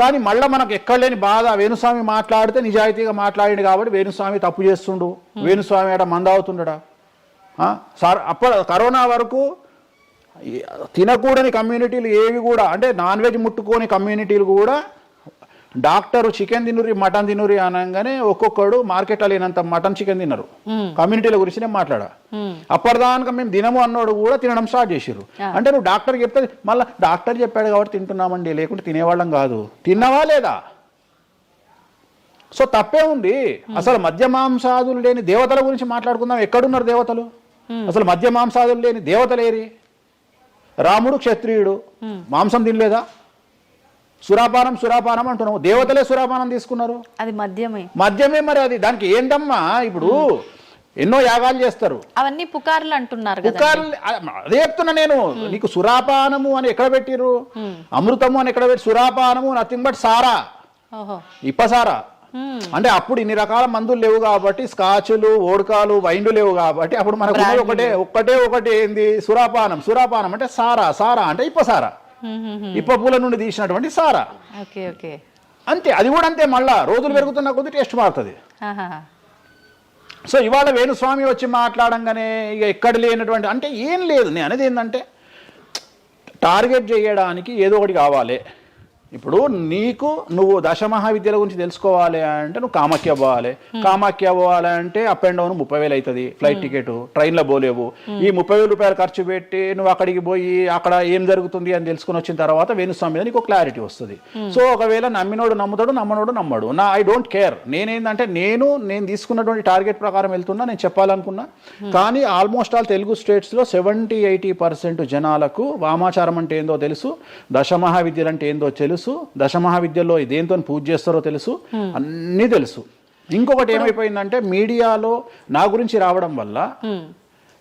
కానీ మళ్ళీ మనకు ఎక్కడ లేని బాధ, వేణుస్వామి మాట్లాడితే నిజాయితీగా మాట్లాడిండు కాబట్టి వేణుస్వామి తప్పు చేస్తుండు, వేణుస్వామి ఆడ మందావుతుండడా. సార్ అప్పుడు కరోనా వరకు తినకూడని కమ్యూనిటీలు ఏవి కూడా, అంటే నాన్ వెజ్ ముట్టుకోని కమ్యూనిటీలు కూడా డాక్టర్ చికెన్ తినురి మటన్ తినురి అనగానే ఒక్కొక్కడు మార్కెట్లో లేనంత మటన్ చికెన్ తిన్నారు. కమ్యూనిటీల గురించి నేను మాట్లాడా. అప్పటిదాకా మేము తినము అన్నోడు కూడా తినడం స్టార్ట్ చేసిర్రు. అంటే నువ్వు డాక్టర్ చెప్తే మళ్ళీ డాక్టర్ చెప్పాడు కాబట్టి తింటున్నామండి, లేకుంటే తినేవాళ్ళం కాదు. తిన్నవా లేదా? సో తప్పే ఉంది. అసలు మద్య మాంసాదులు లేని దేవతల గురించి మాట్లాడుకుందాం. ఎక్కడున్నారు దేవతలు? అసలు మద్య మాంసాదులు లేని దేవతలేరి? రాముడు క్షత్రియుడు, మాంసం తినలేదా? సురాపానం సురాపానం అంటున్నావు, దేవతలే సురాపానం తీసుకున్నారు. అది మద్యమే మరి అది దానికి ఏంటమ్మా? ఇప్పుడు ఎన్నో యాగాలు చేస్తారు, అవన్నీ పుకార్లు అంటున్నారు. పుకార్లు అదే చెప్తున్నా నేను నీకు. సురాపానము అని ఎక్కడ పెట్టిరు, అమృతము అని ఎక్కడ పెట్టి, సురాపానము నథింగ్ బట్ సారా, ఇప్పసారా. అంటే అప్పుడు ఇన్ని రకాల మందులు లేవు కాబట్టి, స్కాచ్లు ఓడకాలు వైండ్లు లేవు కాబట్టి అప్పుడు మనకు ఒకటే ఏంది సురాపానం. సురాపానం అంటే సారా, సారా అంటే ఇప్పసారా, ఇప్ప పూల నుండి తీసినటువంటి సారా. అంతే, అది కూడా అంతే. మళ్ళా రోజులు పెరుగుతున్న కొద్ది టేస్ట్ మారుతుంది. సో ఇవాళ వేణుస్వామి వచ్చి మాట్లాడంగానే ఇక ఎక్కడ లేనటువంటి, అంటే ఏం లేదు. నేను అనేది ఏంటంటే టార్గెట్ చేయడానికి ఏదో ఒకటి కావాలి. ఇప్పుడు నువ్వు దశమహావిద్యల గురించి తెలుసుకోవాలి అంటే నువ్వు కామాఖ్య పోవాలి అంటే అప్ అండ్ డౌన్ 30,000 అవుతుంది ఫ్లైట్ టికెట్, ట్రైన్లో పోలేవు. ఈ 30,000 రూపాయలు ఖర్చు పెట్టి నువ్వు అక్కడికి పోయి అక్కడ ఏం జరుగుతుంది అని తెలుసుకుని వచ్చిన తర్వాత వేణుస్వామి మీద నీకు క్లారిటీ వస్తుంది. సో ఒకవేళ నమ్మినోడు నమ్ముతాడు, నమ్మనోడు నమ్మడు. I don't care. నేనేంటంటే నేను తీసుకున్నటువంటి టార్గెట్ ప్రకారం వెళ్తున్నా, నేను చెప్పాలనుకున్నా. కానీ ఆల్మోస్ట్ ఆల్ తెలుగు స్టేట్స్లో 70-80% జనాలకు వామాచారం అంటే ఏందో తెలుసు, దశమహావిద్యలు అంటే ఏందో తెలుసు, దశమహావిద్యలో దేంతో పూజ చేస్తారో తెలుసు, అన్నీ తెలుసు. ఇంకొకటి ఏమైపోయిందంటే మీడియాలో నా గురించి రావడం వల్ల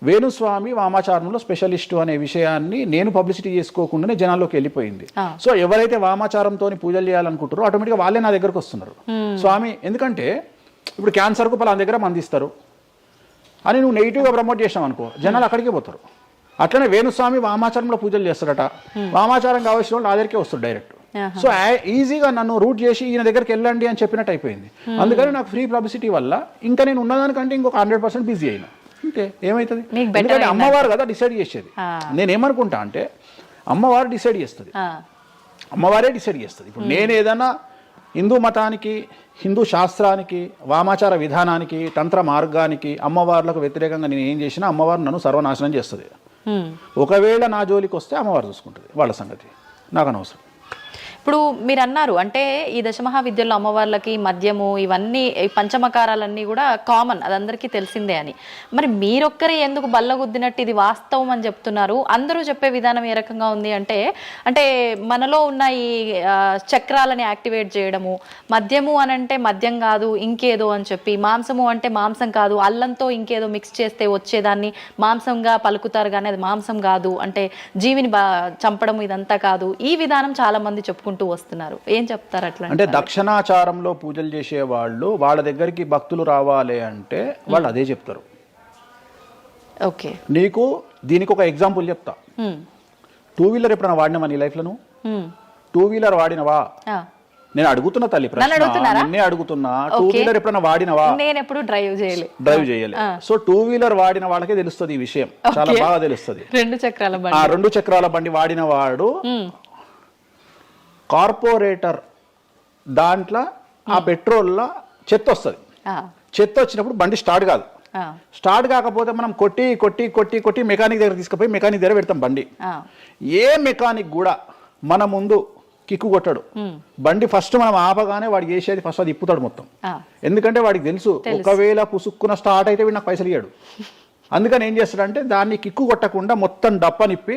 వేణుస్వామి వామాచారంలో స్పెషలిస్టు అనే విషయాన్ని నేను పబ్లిసిటీ చేసుకోకుండానే జనాల్లోకి వెళ్ళిపోయింది. సో ఎవరైతే వామాచారంతో పూజలు చేయాలనుకుంటారో ఆటోమేటిక్గా వాళ్ళే నా దగ్గరకు వస్తున్నారు. స్వామి, ఎందుకంటే ఇప్పుడు క్యాన్సర్కు పలానా దగ్గర మందిస్తారు అని నువ్వు నెగిటివ్గా ప్రమోట్ చేసావు అనుకో, జనాలు అక్కడికే పోతారు. అట్లనే వేణుస్వామి వామాచారంలో పూజలు చేస్తాడట, వామాచారం కావాల్సిన వాళ్ళు నా దగ్గరికే వస్తారు డైరెక్ట్. సో ఈజీగా నన్ను రూట్ చేసి ఈయన దగ్గరికి వెళ్ళండి అని చెప్పినట్టు అయిపోయింది. అందుకని నాకు ఫ్రీ పబ్లిసిటీ వల్ల ఇంకా నేను ఉన్నదానికంటే ఇంకొక 100% బిజీ అయినా. అంటే ఏమవుతుంది, ఎందుకంటే అమ్మవారు కదా డిసైడ్ చేసేది. నేనేమనుకుంటా అంటే అమ్మవారు డిసైడ్ చేస్తుంది, అమ్మవారే డిసైడ్ చేస్తుంది. ఇప్పుడు నేను ఏదైనా హిందూ మతానికి, హిందూ శాస్త్రానికి, వామాచార విధానానికి, తంత్ర మార్గానికి, అమ్మవార్లకు వ్యతిరేకంగా నేను ఏం చేసినా అమ్మవారు నన్ను సర్వనాశనం చేస్తుంది. ఒకవేళ నా జోలికి వస్తే అమ్మవారు చూసుకుంటుంది, వాళ్ళ సంగతి నాకు అనవసరం. ఇప్పుడు మీరు అన్నారు అంటే ఈ దశమహావిద్యల్లో అమ్మవార్లకి మద్యము ఇవన్నీ పంచమకారాలన్నీ కూడా కామన్, అది అందరికీ తెలిసిందే అని. మరి మీరొక్కరే ఎందుకు బల్లగుద్దినట్టు ఇది వాస్తవం అని చెప్తున్నారు? అందరూ చెప్పే విధానం ఏ రకంగా ఉంది అంటే మనలో ఉన్న ఈ చక్రాలని యాక్టివేట్ చేయడము, మద్యము అని అంటే మద్యం కాదు ఇంకేదో అని చెప్పి, మాంసము అంటే మాంసం కాదు అల్లంతో ఇంకేదో మిక్స్ చేస్తే వచ్చేదాన్ని మాంసంగా పలుకుతారు కానీ అది మాంసం కాదు, అంటే జీవిని చంపడం ఇదంతా కాదు. ఈ విధానం చాలా మంది చెప్పుకుంటారు వస్తున్నారు. ఏం చెప్తారు అట్లా? అంటే దక్షిణాచారంలో పూజలు చేసే వాళ్ళు వాళ్ళ దగ్గరికి భక్తులు రావాలి అంటే వాళ్ళు అదే చెప్తారు. ఓకే, నీకు దీనికి ఒక ఎగ్జాంపుల్ చెప్తా. 2 వీలర్ ఎప్పుడైనా వాడినావా నీ లైఫ్ లో? 2 వీలర్ వాడినవా? నేను అడుగుతున్నా తల్లి ప్రశ్న, నిన్నే అడుగుతున్నా. 2 వీలర్ ఎప్పుడైనా వాడినవా? నేను ఎప్పుడు డ్రైవ్ చేయలే. సో 2 వీలర్ వాడిన వాళ్ళకే తెలుస్తుంది ఈ విషయం, చాలా బాగా తెలుస్తుంది. 2 చక్రాల బండి వాడిన వాడు కార్పొరేటర్ దాంట్లో ఆ పెట్రోల్లో చెత్త వస్తుంది. చెత్త వచ్చినప్పుడు బండి స్టార్ట్ కాదు, స్టార్ట్ కాకపోతే మనం కొట్టి కొట్టి కొట్టి కొట్టి మెకానిక్ దగ్గర తీసుకుపోయి మెకానిక్ దగ్గర పెడతాం బండి. ఏ మెకానిక్ కూడా మన ముందు కిక్కు కొట్టాడు. బండి ఫస్ట్ మనం ఆపగానే వాడు చేసేది ఫస్ట్ అది ఇప్పుతాడు మొత్తం. ఎందుకంటే వాడికి తెలుసు ఒకవేళ పుసుక్కున స్టార్ట్ అయితే వీడు నాకు పైసలు ఇయ్యాడు. అందుకని ఏం చేస్తాడంటే దాన్ని కిక్కు కొట్టకుండా మొత్తం డప్పనిప్పి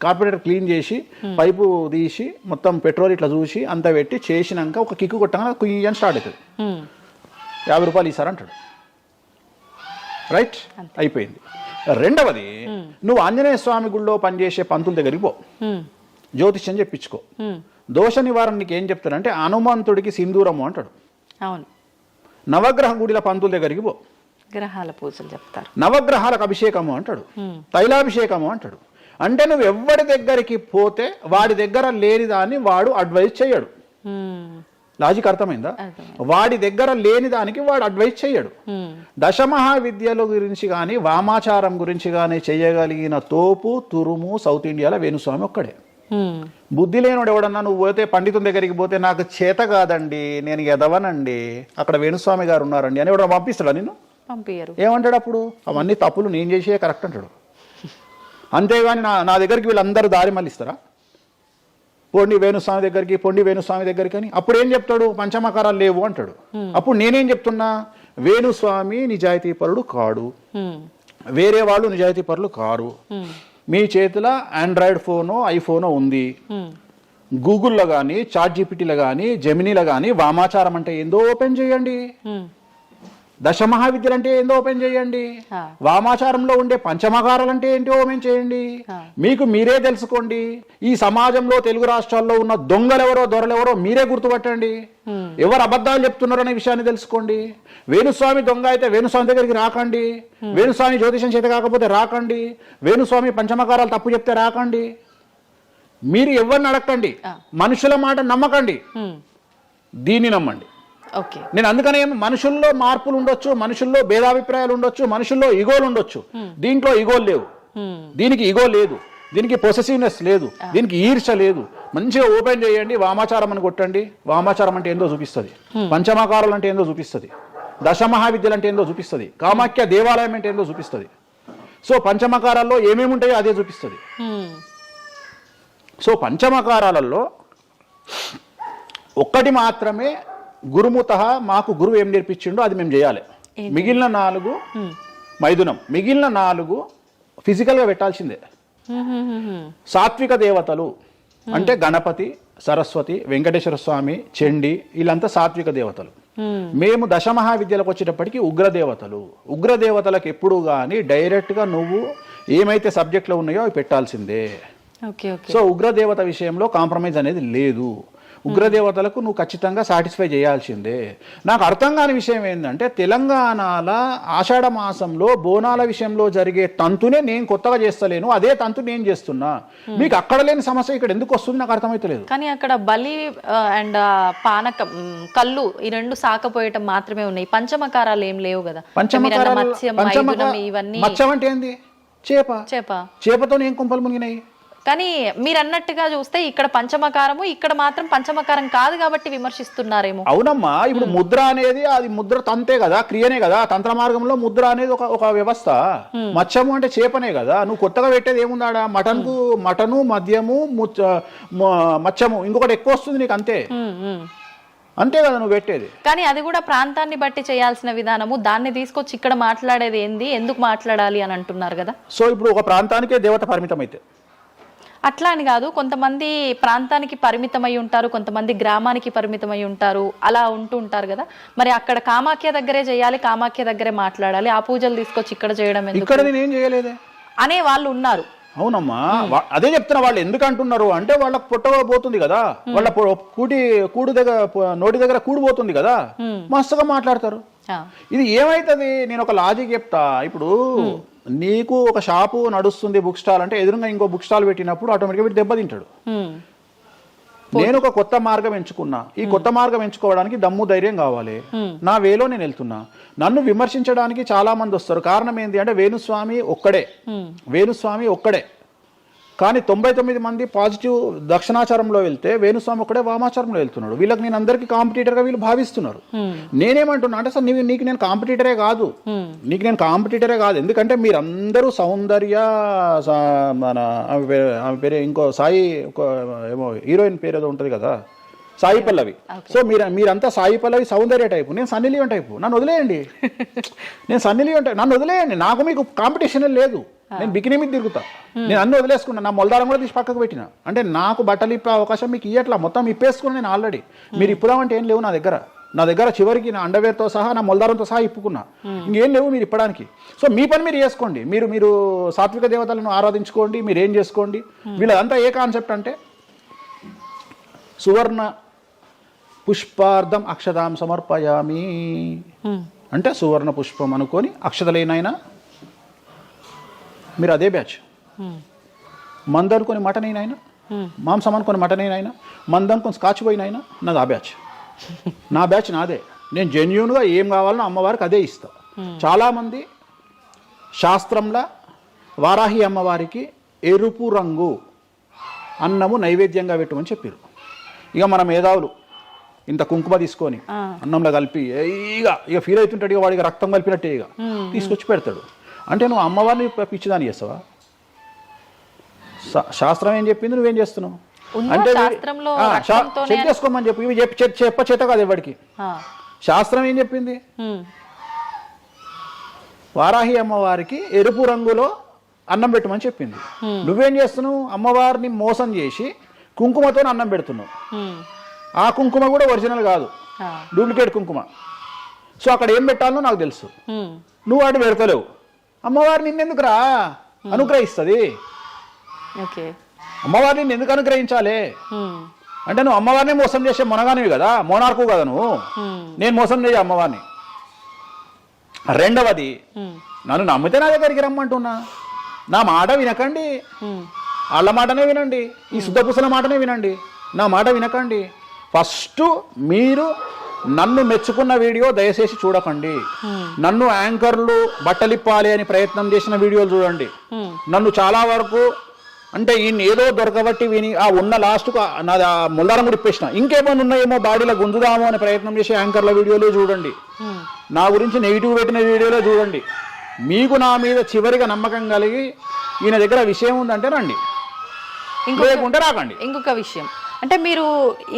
కార్పొరేటర్ క్లీన్ చేసి పైపు తీసి మొత్తం పెట్రోల్ ఇట్లా చూసి అంత పెట్టి చేసినాక ఒక కిక్కు కొట్టగానే కుయ్యి అని స్టార్ట్ అవుతుంది. 50 రూపాయలు ఇస్తారు అంటాడు. రైట్, అయిపోయింది. రెండవది, నువ్వు ఆంజనేయ స్వామి గుళ్ళో పనిచేసే పంతుల దగ్గరికి పో, జ్యోతిష్యం చెప్పించుకో. దోష నివారణ నీకు ఏం చెప్తాడంటే హనుమంతుడికి సింధూరము అంటాడు. అవును. నవగ్రహ గుడిల పంతుల దగ్గరికి పో, గ్రహాల పూజలు చెప్తారు. నవగ్రహాలకు అభిషేకము అంటాడు, తైలాభిషేకము అంటాడు. అంటే నువ్వు ఎవరి దగ్గరికి పోతే వాడి దగ్గర లేని దాన్ని వాడు అడ్వైజ్ చేయడు. లాజిక్ అర్థమైందా? వాడి దగ్గర లేని దానికి వాడు అడ్వైజ్ చేయడు. దశమహావిద్యల గురించి కానీ వామాచారం గురించి కానీ చేయగలిగిన తోపు తురుము సౌత్ ఇండియాలో వేణుస్వామి ఒక్కడే. బుద్ధి లేనివాడు ఎవడన్నా నువ్వు పోతే పండితుని దగ్గరికి పోతే నాకు చేత కాదండి, నేను ఎదవనండి, అక్కడ వేణుస్వామి గారు ఉన్నారండి అని ఎవడన్నా పంపిస్తాడా నిన్ను? పంపించరు. ఏమంటాడు అప్పుడు? అవన్నీ తప్పులు నేను చేసే కరెక్ట్ అంటాడు. అంతేగాని నా దగ్గరికి వీళ్ళందరూ దారి మళ్ళిస్తారా? పొండి వేణుస్వామి దగ్గరికి, పొండి వేణుస్వామి దగ్గరికి అని. అప్పుడు ఏం చెప్తాడు? పంచమకారాలు లేవు అంటాడు. అప్పుడు నేనేం చెప్తున్నా? వేణుస్వామి నిజాయితీ పరుడు కాడు, వేరే వాళ్ళు నిజాయితీ పరులు కారు. మీ చేతిలో ఆండ్రాయిడ్ ఫోనో ఐఫోనో ఉంది, గూగుల్లో కానీ చాట్ జీపీటీలో కానీ జెమినీలో కానీ వామాచారం అంటే ఏందో ఓపెన్ చేయండి, దశమహావిద్యలు అంటే ఏందో ఓపెన్ చేయండి, వామాచారంలో ఉండే పంచమకారాలు అంటే ఏంటో ఓపెన్ చేయండి. మీకు మీరే తెలుసుకోండి. ఈ సమాజంలో తెలుగు రాష్ట్రాల్లో ఉన్న దొంగలెవరో దొరలెవరో మీరే గుర్తుపట్టండి. ఎవరు అబద్ధాలు చెప్తున్నారో అనే విషయాన్ని తెలుసుకోండి. వేణుస్వామి దొంగ అయితే వేణుస్వామి దగ్గరికి రాకండి, వేణుస్వామి జ్యోతిషం చేత కాకపోతే రాకండి, వేణుస్వామి పంచమకారాలు తప్పు చెప్తే రాకండి. మీరు ఎవరిని అడగండి, మనుషుల మాట నమ్మకండి, దీన్ని నమ్మండి. నేను అందుకనే మనుషుల్లో మార్పులు ఉండొచ్చు, మనుషుల్లో భేదాభిప్రాయాలు ఉండొచ్చు, మనుషుల్లో ఈగోలు ఉండొచ్చు. దీంట్లో ఈగోలు లేవు, దీనికి ఈగో లేదు, దీనికి పొసెసివ్నెస్ లేదు, దీనికి ఈర్ష లేదు. మంచిగా ఓపెన్ చేయండి, వామాచారం అని కొట్టండి. వామాచారం అంటే ఏందో చూపిస్తుంది, పంచమకారాలు అంటే ఏందో చూపిస్తుంది, దశమహావిద్యలు అంటే ఏందో చూపిస్తుంది, కామాఖ్య దేవాలయం అంటే ఏందో చూపిస్తుంది. సో పంచమకారాల్లో ఏమేమి ఉంటాయో అదే చూపిస్తుంది. సో పంచమకారాలలో ఒక్కటి మాత్రమే గురుముత మాకు గురువు ఏం నేర్పించిండో అది మేము చేయాలి. మిగిలిన 4 మైథునం, మిగిలిన 4 ఫిజికల్గా పెట్టాల్సిందే. సాత్విక దేవతలు అంటే గణపతి, సరస్వతి, వెంకటేశ్వర స్వామి, చండి, వీళ్ళంతా సాత్విక దేవతలు. మేము దశమహావిద్యలకు వచ్చేటప్పటికి ఉగ్రదేవతలు. ఉగ్రదేవతలకు ఎప్పుడు కానీ డైరెక్ట్గా నువ్వు ఏమైతే సబ్జెక్ట్లో ఉన్నాయో అవి పెట్టాల్సిందే. సో ఉగ్రదేవత విషయంలో కాంప్రమైజ్ అనేది లేదు. ఉగ్రదేవతలకు నువ్వు ఖచ్చితంగా సాటిస్ఫై చేయాల్సిందే. నాకు అర్థం కాని విషయం ఏంటంటే తెలంగాణలో ఆషాఢ మాసంలో బోనాల విషయంలో జరిగే తంతునే నేను కొత్తగా చేస్తలేను, అదే తంతు నేను చేస్తున్నా. మీకు అక్కడ లేని సమస్య ఇక్కడ ఎందుకు వస్తుంది నాకు అర్థమైతలేదు. కానీ అక్కడ బలి అండ్ పానకం, కళ్ళు ఈ 2 సాకపోయటం మాత్రమే ఉన్నాయి, పంచమకారాలు ఏం లేవు కదా. మత్స్యం అంటే ఏంది? చేపతో ఏం కుంపలు మునిగినాయి. కానీ మీరు అన్నట్టుగా చూస్తే ఇక్కడ పంచమకారము, ఇక్కడ మాత్రం పంచమకారం కాదు కాబట్టి విమర్శిస్తున్నారేమో. అవునమ్మా, ఇప్పుడు ముద్ర అనేది అది ముద్ర తంతే కదా, క్రియనే కదా. తంత్ర మార్గంలో ముద్ర అనేది ఒక వ్యవస్థ. మత్స్యము అంటే చేపనే కదా. నువ్వు కొత్తగా పెట్టేది ఏముందాడా? మటను, మద్యము, మత్స్యము, ఇంకొకటి ఎక్కువ వస్తుంది నీకు, అంతే అంతే కదా నువ్వు పెట్టేది. కానీ అది కూడా ప్రాంతాన్ని బట్టి చేయాల్సిన విధానము, దాన్ని తీసుకొచ్చి ఇక్కడ మాట్లాడేది ఏంది, ఎందుకు మాట్లాడాలి అని అంటున్నారు కదా. సో ఇప్పుడు ఒక ప్రాంతానికే దేవత పరిమితం అయితే అట్లా అని కాదు, కొంతమంది ప్రాంతానికి పరిమితమై ఉంటారు, కొంతమంది గ్రామానికి పరిమితమై ఉంటారు, అలా ఉంటూ ఉంటారు కదా. మరి అక్కడ కామాఖ్య దగ్గరే చేయాలి, కామాఖ్య దగ్గరే మాట్లాడాలి, ఆ పూజలు తీసుకొచ్చి ఇక్కడ చేయడం ఎందుకు? ఇక్కడ నేనేం చేయలేదే అనే వాళ్ళు ఉన్నారు. అవునమ్మా, అదే చెప్తున్నా. వాళ్ళు ఎందుకు అంటున్నారు అంటే వాళ్ళకి పొట్టబోతుంది కదా, వాళ్ళ కూడు దగ్గర నోటి దగ్గర కూడిపోతుంది కదా, మస్తుగా మాట్లాడతారు. ఇది ఏమైతుంది? నేను ఒక లాజిక్ చెప్తా. ఇప్పుడు నీకు ఒక షాపు నడుస్తుంది, బుక్ స్టాల్ అంటే ఎదురుగా ఇంకో బుక్ స్టాల్ పెట్టినప్పుడు ఆటోమేటిక్గా వీటి దెబ్బతింటాడు. నేను ఒక కొత్త మార్గం ఎంచుకున్నా, ఈ కొత్త మార్గం ఎంచుకోవడానికి దమ్ము ధైర్యం కావాలి. నా వేలో నేను వెళ్తున్నా. నన్ను విమర్శించడానికి చాలా మంది వస్తారు. కారణం ఏంటి అంటే వేణుస్వామి ఒక్కడే, వేణుస్వామి ఒక్కడే. కానీ 99 మంది పాజిటివ్ దక్షిణాచారంలో వెళ్తే వేణుస్వామి ఒకడే వామాచారంలో వెళ్తున్నాడు. వీళ్ళకి నేను అందరికీ కాంపిటీటర్గా వీళ్ళు భావిస్తున్నారు. నేనేమంటున్నా అంటే సార్ నీకు నేను కాంపిటీటరే కాదు, ఎందుకంటే మీరందరూ సౌందర్య మన ఆమె పేరు ఇంకో సాయి ఏమో హీరోయిన్ పేరు ఏదో ఉంటుంది కదా, సాయి పల్లవి. సో మీరంతా సాయి పల్లవి సౌందర్య టైపు, నేను సన్నీ లియోన్ టైపు. నన్ను వదిలేయండి, నేను సన్నీ లియోన్ టైపు, నన్ను వదిలేయండి. నాకు మీకు కాంపిటీషన్ లేదు, నేను బికినీ మీద తిరుగుతా. నేను అన్ని వదిలేసుకున్నా, నా మొలదారం కూడా తీసి పక్కకు పెట్టిన. అంటే నాకు బట్టలు ఇప్పే అవకాశం మీకు ఇయ్యట్లా, మొత్తం ఇప్పేసుకున్నా నేను ఆల్రెడీ. మీరు ఇప్పుదామంటే ఏం లేవు నా దగ్గర చివరికి నా అండర్వేర్తో సహా నా మొలదారంతో సహా ఇప్పుకున్నా, ఇంకేం లేవు మీరు ఇప్పడానికి. సో మీ పని మీరు చేసుకోండి, మీరు సాత్విక దేవతలను ఆరాధించుకోండి, మీరు ఏం చేసుకోండి. వీళ్ళదంతా ఏ కాన్సెప్ట్ అంటే సువర్ణ పుష్పార్థం అక్షతాం సమర్పయామి అంటే సువర్ణ పుష్పం అనుకొని అక్షతలేనైనా మీరు అదే బ్యాచ్. మంద అనుకొని మటన్ అయినా, మాంసం అనుకొని మటన్ అయినా, మంద అనుకొని స్కాచ్ పోయినైనా నాది ఆ బ్యాచ్. నా బ్యాచ్ నాదే. నేను జెన్యూన్గా ఏం కావాలనో అమ్మవారికి అదే ఇస్తా. చాలామంది శాస్త్రంలో వారాహి అమ్మవారికి ఎరుపు రంగు అన్నము నైవేద్యంగా పెట్టమని చెప్పారు. ఇక మన మేధావులు ఇంత కుంకుమ తీసుకొని అన్నంలో కలిపి ఇక ఫీల్ అవుతుంటాడు, ఇక వాడికి రక్తం కలిపినట్టే ఇక తీసుకొచ్చి పెడతాడు. అంటే నువ్వు అమ్మవారిని పిచ్చిదాన్ని చేస్తావా? శాస్త్రం ఏం చెప్పింది, నువ్వేం చేస్తున్నావు అంటే చెక్ చేసుకోమని చెప్పి ఇవి చెప్ప చేత కాదు ఎవరికి. శాస్త్రం ఏం చెప్పింది, వారాహి అమ్మవారికి ఎరుపు రంగులో అన్నం పెట్టమని చెప్పింది. నువ్వేం చేస్తున్నావు, అమ్మవారిని మోసం చేసి కుంకుమతో అన్నం పెడుతున్నావు. ఆ కుంకుమ కూడా ఒరిజినల్ కాదు, డూప్లికేట్ కుంకుమ. సో అక్కడ ఏం పెట్టాలనో నాకు తెలుసు, నువ్వు వాటి పెడతలేవు. అమ్మవారు నిన్నెందుకు అనుగ్రహిస్తుంది? అమ్మవారిని నిన్ను ఎందుకు అనుగ్రహించాలి అంటే నువ్వు అమ్మవారిని మోసం చేసే మొనగానివి కదా, మోనార్కు కదా నువ్వు. నేను మోసం చేయ అమ్మవారిని. రెండవది, నన్ను నమ్మితే నా దగ్గరికి రమ్మంటున్నా. నా మాట వినకండి, వాళ్ళ మాటనే వినండి, ఈ శుద్ధపూసల మాటనే వినండి, నా మాట వినకండి. ఫస్ట్ మీరు నన్ను మెచ్చుకున్న వీడియో దయచేసి చూడకండి. నన్ను యాంకర్లు బట్టలిప్పాలి అని ప్రయత్నం చేసిన వీడియోలు చూడండి. నన్ను చాలా వరకు అంటే ఈయన ఏదో దొరకబట్టి విని ఆ ఉన్న లాస్ట్కు నా ముల్లారం కూడా ఇప్పేసిన, ఇంకేమైనా ఉన్నాయేమో బాడీలో గుంజుదామో అని ప్రయత్నం చేసే యాంకర్ల వీడియోలు చూడండి. నా గురించి నెగిటివ్ పెట్టిన వీడియోలో చూడండి. మీకు నా మీద చివరిగా నమ్మకం కలిగి ఈయన దగ్గర విషయం ఉందంటే రండి, లేకుంటే రాకండి. ఇంకొక విషయం అంటే మీరు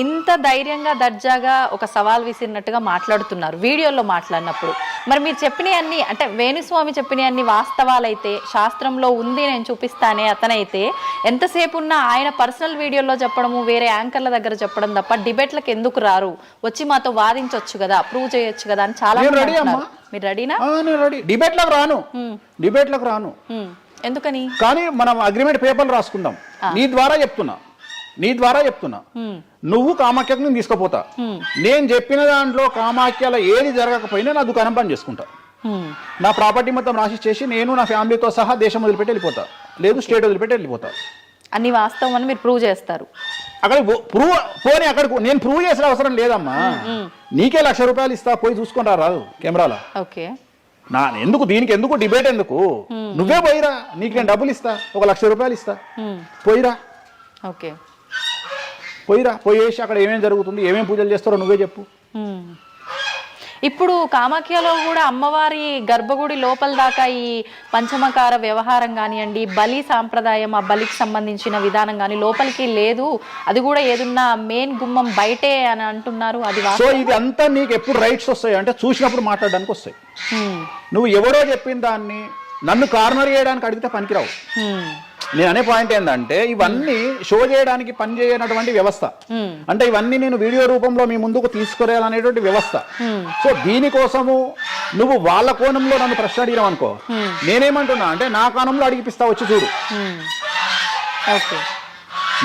ఇంత ధైర్యంగా దర్జాగా ఒక సవాల్ విసిరినట్టుగా మాట్లాడుతున్నారు వీడియోలో మాట్లాడినప్పుడు. మరి మీరు చెప్పినవన్నీ అంటే వేణుస్వామి చెప్పినవన్నీ వాస్తవాలైతే, శాస్త్రంలో ఉంది నేను చూపిస్తానే అతనైతే, ఎంతసేపు ఉన్నా ఆయన పర్సనల్ వీడియోలో చెప్పడము, వేరే యాంకర్ల దగ్గర చెప్పడం తప్ప డిబేట్లకు ఎందుకు రారు, వచ్చి మాతో వాదించవచ్చు కదా, ప్రూవ్ చేయొచ్చు కదా అని చాలా మీరు రెడీనా? డిబేట్లకు రాను. ఎందుకని? కానీ మనం అగ్రిమెంట్ పేపర్లు రాసుకుందాం. నీ ద్వారా చెప్తున్నా నువ్వు కామాఖ్యకు నేను తీసుకుపోతా. నేను చెప్పిన దాంట్లో కామాఖ్యలో ఏది జరగకపోయినా నా దుకాణం పని చేసుకుంటా. నా ప్రాపర్టీ మొత్తం రాసి చేసి నేను నా ఫ్యామిలీతో సహా దేశం వదిలిపెట్టి వెళ్ళిపోతా, లేదు స్టేట్ వదిలిపెట్టి వెళ్ళిపోతా. అన్ని వాస్తవం అని మీరు ప్రూవ్ చేస్తారు. అక్కడ పోనీ అక్కడికి నేను ప్రూవ్ చేసిన అవసరం లేదమ్మా. నీకే ₹1,00,000 ఇస్తా, పోయి చూసుకుంటా రాదు కెమెరాలో. ఓకే, ఎందుకు దీనికి ఎందుకు డిబేట్ ఎందుకు? నువ్వే పోయిరా, నీకు నేను డబ్బులు ఇస్తా, ₹1,00,000 ఇస్తా, పోయిరా. ఓకే, పోయేసి అక్కడ ఏమేమి జరుగుతుంది, ఏమేమి పూజలు చేస్తారో నువ్వే చెప్పు. ఇప్పుడు కామాఖ్యలో కూడా అమ్మవారి గర్భగుడి లోపల దాకా ఈ పంచమకార వ్యవహారం కానివ్వండి, బలి సాంప్రదాయం, ఆ బలికి సంబంధించిన విధానం కానీ లోపలికి లేదు, అది కూడా ఏదున్నా మెయిన్ గుమ్మం బయటే అని అంటున్నారు. అది సో ఇది అంతా నీకు ఎప్పుడు రైట్స్ వస్తాయి అంటే చూసినప్పుడు మాట్లాడడానికి వస్తాయి. నువ్వు ఎవరో చెప్పిన దాన్ని నన్ను కార్నర్ చేయడానికి అడిగితే పనికిరావు. నేను అనే పాయింట్ ఏంటంటే ఇవన్నీ షో చేయడానికి పని చేయనటువంటి వ్యవస్థ. అంటే ఇవన్నీ నేను వీడియో రూపంలో మీ ముందుకు తీసుకురాలనేటువంటి వ్యవస్థ. సో దీనికోసము నువ్వు వాళ్ళ కోణంలో నన్ను ప్రశ్న అడిగినావు అనుకో, నేనేమంటున్నా అంటే నా కోణంలో అడిగిపిస్తా, వచ్చి చూడు.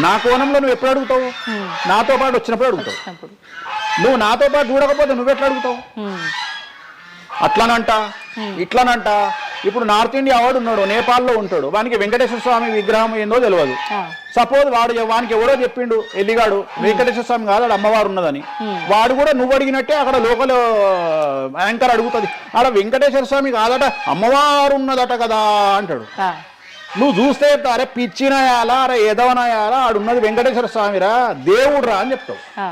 నా కోణంలో నువ్వు ఎప్పుడు అడుగుతావు? నాతో పాటు వచ్చినప్పుడు అడుగుతావు. నువ్వు నాతో పాటు చూడకపోతే నువ్వెట్లా అడుగుతావు? అట్లనంట ఇట్లనంట. ఇప్పుడు నార్త్ ఇండియా వాడు ఉన్నాడు, నేపాల్లో ఉంటాడు, వానికి వెంకటేశ్వర స్వామి విగ్రహం ఏందో తెలియదు. సపోజ్ వానికి ఎవరో చెప్పిండు ఎల్లిగాడు వెంకటేశ్వర స్వామి కాదు అమ్మవారు ఉన్నదని, వాడు కూడా నువ్వు అడిగినట్టే అక్కడ లోకల్ యాంకర్ అడుగుతుంది, ఆడ వెంకటేశ్వర స్వామి కాదట అమ్మవారు ఉన్నదట కదా అంటాడు. నువ్వు చూస్తే చెప్తావు, అరే పిచ్చినాయాలా, అరే ఎదవనాయాలా, ఆడున్నది వెంకటేశ్వర స్వామిరా, దేవుడు రా అని చెప్తావు. ఆ,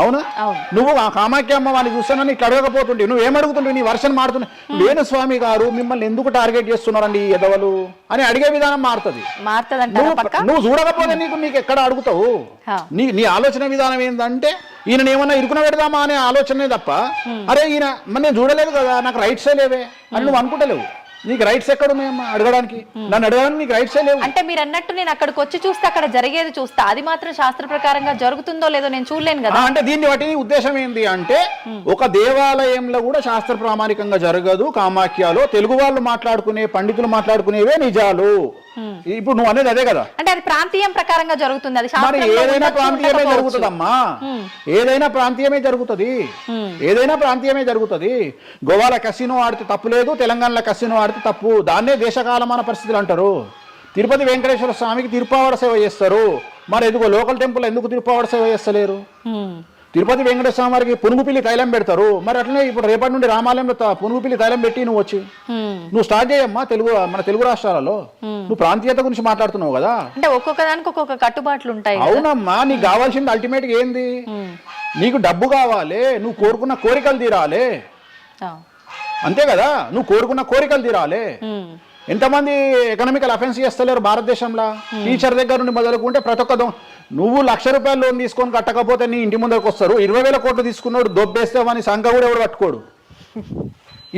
అవునా? అవును. నువ్వు ఆ కామాఖ్యమ్మ వాడిని చూస్తానని ఇట్లా అడగకపోతుంటే నువ్వేం అడుగుతుంటే నీ వర్షన్ మారుతున్నావు. వేణుస్వామి గారు మిమ్మల్ని ఎందుకు టార్గెట్ చేస్తున్నారండి ఈ ఎదవలు అని అడిగే విధానం మారుతుంది. నువ్వు చూడకపోతే నీకు ఎక్కడ అడుగుతావు. నీ ఆలోచన విధానం ఏంటంటే ఈయన ఏమన్నా ఇరుకున పెడదామా అనే ఆలోచనే తప్ప, అరే ఈయన నేను చూడలేదు కదా, నాకు రైట్సే లేవే అని నువ్వు అనుకుంటలేవు. నీకు రైట్స్ ఎక్కడ ఉన్నాయమ్మా అడగడానికి? నన్ను అడగడానికి నీకు రైట్సే లేవు. అంటే మీరు అన్నట్టు నేను అక్కడికి వచ్చి చూస్తే అక్కడ జరిగేది చూస్తా, అది మాత్రం శాస్త్ర ప్రకారంగా జరుగుతుందో లేదో నేను చూడలేను కదా. అంటే దీన్ని బట్టి ఉద్దేశం ఏంటి అంటే, ఒక దేవాలయంలో కూడా శాస్త్ర ప్రామాణికంగా జరగదు. కామాఖ్యలో తెలుగు వాళ్ళు మాట్లాడుకునే పండితులు మాట్లాడుకునేవే నిజాలు. ఇప్పుడు నువ్వు అనేది అదే కదా. అంటే అది ప్రాంతీయం ప్రకారంగా జరుగుతుంది. అది మరి ఏదైనా ప్రాంతీయమే జరుగుతుందమ్మా, ఏదైనా ప్రాంతీయమే జరుగుతుంది, ఏదైనా ప్రాంతీయమే జరుగుతుంది. గోవాల కసినో ఆడితే తప్పు లేదు, తెలంగాణలో కసినో ఆడితే తప్పు. దాన్నే దేశకాలమాన పరిస్థితులు అంటారు. తిరుపతి వెంకటేశ్వర స్వామికి తిరుపావడ సేవ చేస్తారు, మరి ఎదుగో లోకల్ టెంపుల్ ఎందుకు తిరుపావడ సేవ చేస్తలేరు? తిరుపతి వెంకటేశ్వర స్వామి వారికి పునుగుపిల్లి తైలం పెడతారు, మరి అట్లనే ఇప్పుడు రేపటి నుండి రామాలయంలో పునుగుపిల్లి తైలం పెట్టి నువ్వు వచ్చి నువ్వు స్టార్ట్ చేయమ్మా. మన తెలుగు రాష్ట్రాలలో నువ్వు ప్రాంతీయత గురించి మాట్లాడుతున్నావు కదా. అంటే ఒక్కొక్క దానికి ఒక్కొక్క కట్టుబాట్లు ఉంటాయి. అవునమ్మా, నీకు కావాల్సింది అల్టిమేట్ గా ఏంది? నీకు డబ్బు కావాలి, నువ్వు కోరుకున్న కోరికలు తీరాలి, అంతే కదా. నువ్వు కోరుకున్న కోరికలు తీరాలి. ఎంతమంది ఎకనామికల్ అఫెన్స్ చేస్తలేరు భారతదేశంలో? టీచర్ దగ్గర నుండి మొదలుకుంటే ప్రతి ఒక్క నువ్వు ₹1,00,000 లోన్ తీసుకొని కట్టకపోతే నీ ఇంటి ముందరకు వస్తారు. 20,000 కోట్లు తీసుకున్నాడు దొబ్బేస్తామని సంఖ కూడా ఎవడు పట్టుకోడు.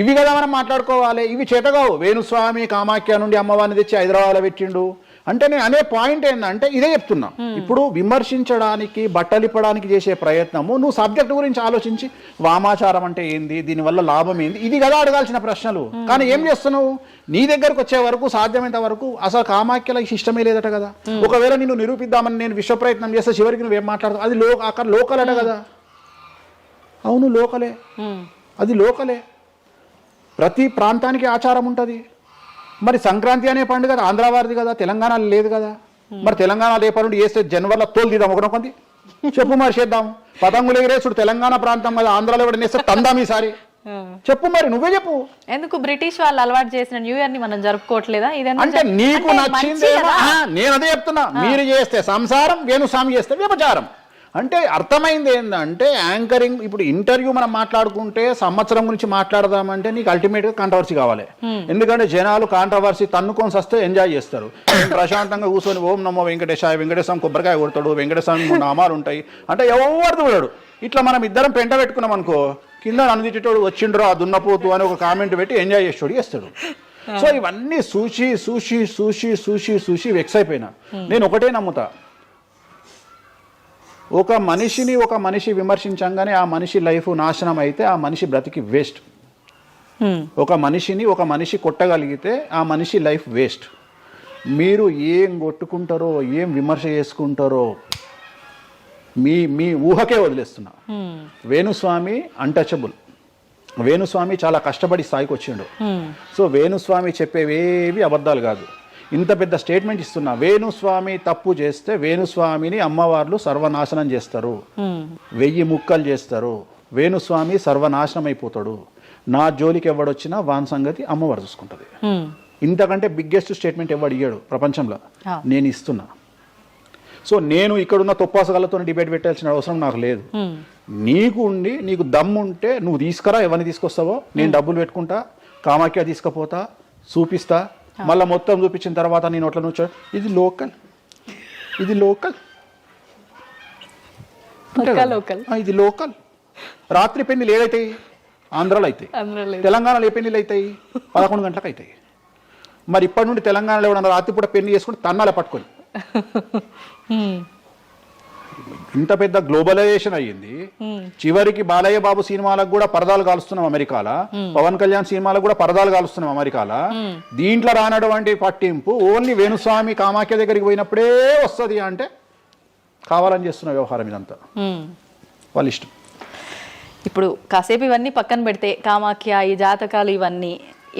ఇవి కదా మనం మాట్లాడుకోవాలి. ఇవి చేతగావు. వేణుస్వామి కామాఖ్య నుండి అమ్మవారిని తెచ్చి హైదరాబాద్లో పెట్టిండు అంటే నేను అనే పాయింట్ ఏంటంటే ఇదే చెప్తున్నా. ఇప్పుడు విమర్శించడానికి బట్టలిప్పడానికి చేసే ప్రయత్నము, నువ్వు సబ్జెక్ట్ గురించి ఆలోచించి వామాచారం అంటే ఏంది, దీనివల్ల లాభం ఏంది, ఇది కదా అడగాల్సిన ప్రశ్నలు. కానీ ఏం చేస్తున్నావు? నీ దగ్గరకు వచ్చే వరకు సాధ్యమైనంత వరకు అసలు కామాఖ్యలో ఇష్టమే లేదట కదా. ఒకవేళ నిన్ను నిరూపిద్దామని నేను విశ్వ ప్రయత్నం చేస్తే చివరికి నువ్వేం మాట్లాడతావు? అది అక్కడ లోకల్ అట కదా. అవును లోకలే, అది లోకలే. ప్రతి ప్రాంతానికి ఆచారం ఉంటుంది. మరి సంక్రాంతి అనే పండుగ ఆంధ్ర వారిది కదా, తెలంగాణలో లేదు కదా. మరి తెలంగాణ రేపటి నుండి వేస్తే జనవరిలో తోలు తీద్దాం ఒకనొకంది చెప్పు, మరి చేద్దాం. పతంగులు ఎగిరేసుడు తెలంగాణ ప్రాంతం కదా, ఆంధ్రాలో కూడా నేస్తే తందాం ఈసారి చెప్పు, మరి నువ్వే చెప్పు. ఎందుకు బ్రిటిష్ వాళ్ళు అలవాటు చేసిన న్యూ ఇయర్ ని మనం జరుపుకోవట్లేదా? అంటే నీకు నచ్చిందేమో. నేను అదే చెప్తున్నా, మీరు చేస్తే సంసారం, వేణుస్వామి చేస్తే వ్యభిచారం. అంటే అర్థమైంది ఏంటంటే యాంకరింగ్. ఇప్పుడు ఇంటర్వ్యూ మనం మాట్లాడుకుంటే సంవత్సరం గురించి మాట్లాడదామంటే నీకు అల్టిమేట్గా కాంట్రవర్సీ కావాలి. ఎందుకంటే జనాలు కాంట్రవర్సీ తన్నుకొని వస్తే ఎంజాయ్ చేస్తారు. ప్రశాంతంగా కూర్చొని ఓం నమో వెంకటేశాయ, వెంకటేశ్వరం కొబ్బరికాయ కొడతాడు, వెంకటేశ్వరం నామాలు ఉంటాయి అంటే ఎవరు చూడాడు. ఇట్లా మనం ఇద్దరం పెంట పెట్టుకున్నాం అనుకో, కింద నన్ను వచ్చిండ్రు ఆ దున్నపోతు అని ఒక కామెంట్ పెట్టి ఎంజాయ్ చేస్తాడు. సో ఇవన్నీ చూసి చూసి చూసి చూసి చూసి వెక్స్ అయిపోయినా. నేను ఒకటే నమ్ముతా, ఒక మనిషి విమర్శించంగానే ఆ మనిషి లైఫ్ నాశనం అయితే ఆ మనిషి బ్రతికి వేస్ట్. ఒక మనిషి కొట్టగలిగితే ఆ మనిషి లైఫ్ వేస్ట్. మీరు ఏం కొట్టుకుంటారో, ఏం విమర్శ చేసుకుంటారో మీ ఊహకే వదిలేస్తున్నా. వేణుస్వామి అన్టచబుల్. వేణుస్వామి చాలా కష్టపడి స్థాయికి వచ్చిండు. సో వేణుస్వామి చెప్పేవేవి అబద్ధాలు కాదు. ఇంత పెద్ద స్టేట్మెంట్ ఇస్తున్నా. వేణుస్వామి తప్పు చేస్తే వేణుస్వామిని అమ్మవార్లు సర్వనాశనం చేస్తారు, 1000 ముక్కలు చేస్తారు. వేణుస్వామి సర్వనాశనం అయిపోతాడు. నా జోలికి ఎవడొచ్చినా వాని సంగతి అమ్మవారు చూసుకుంటుంది. ఇంతకంటే బిగ్గెస్ట్ స్టేట్మెంట్ ఎవడు ఇయ్యాడు ప్రపంచంలో, నేను ఇస్తున్నా. సో నేను ఇక్కడున్న తొప్పాసగాళ్ళతో డిబేట్ పెట్టాల్సిన అవసరం నాకు లేదు. నీకు దమ్ముంటే నువ్వు తీసుకురా, ఎవరిని తీసుకొస్తావో నేను డబ్బులు పెట్టుకుంటా, కామాఖ్య తీసుకుపోతా, చూపిస్తా. మళ్ళీ మొత్తం చూపించిన తర్వాత నేను నోట్ల నుంచి ఇది లోకల్ ఇది లోకల్. రాత్రి పెళ్లిలు ఏదైతాయి ఆంధ్రాలో అవుతాయి, తెలంగాణలో ఏ పెళ్లిలు అవుతాయి 11 గంటలకు అవుతాయి. మరి ఇప్పటి నుండి తెలంగాణలో ఎవడన్నా రాత్రి పూట పెళ్లి చేసుకుంటే తన్నాలే పట్టుకొని. ఇంత పెద్ద గ్లోబలైజేషన్ అయ్యింది. చివరికి బాలయ్య బాబు సినిమాలకు కూడా పరదాలు కాలుస్తున్నాం అమెరికాలో, పవన్ కళ్యాణ్ సినిమాలకు కూడా పరదాలు కాలుస్తున్నాం అమెరికాలో. దీంట్లో రానటువంటి పట్టింపు ఓన్లీ వేణుస్వామి కామాఖ్య దగ్గరికి పోయినప్పుడే వస్తుంది అంటే కావాలని చేస్తున్న వ్యవహారం ఇదంతా వాళ్ళ ఇష్టం. ఇప్పుడు కాసేపు ఇవన్నీ పక్కన పెడితే కామాఖ్య, ఈ జాతకాలు ఇవన్నీ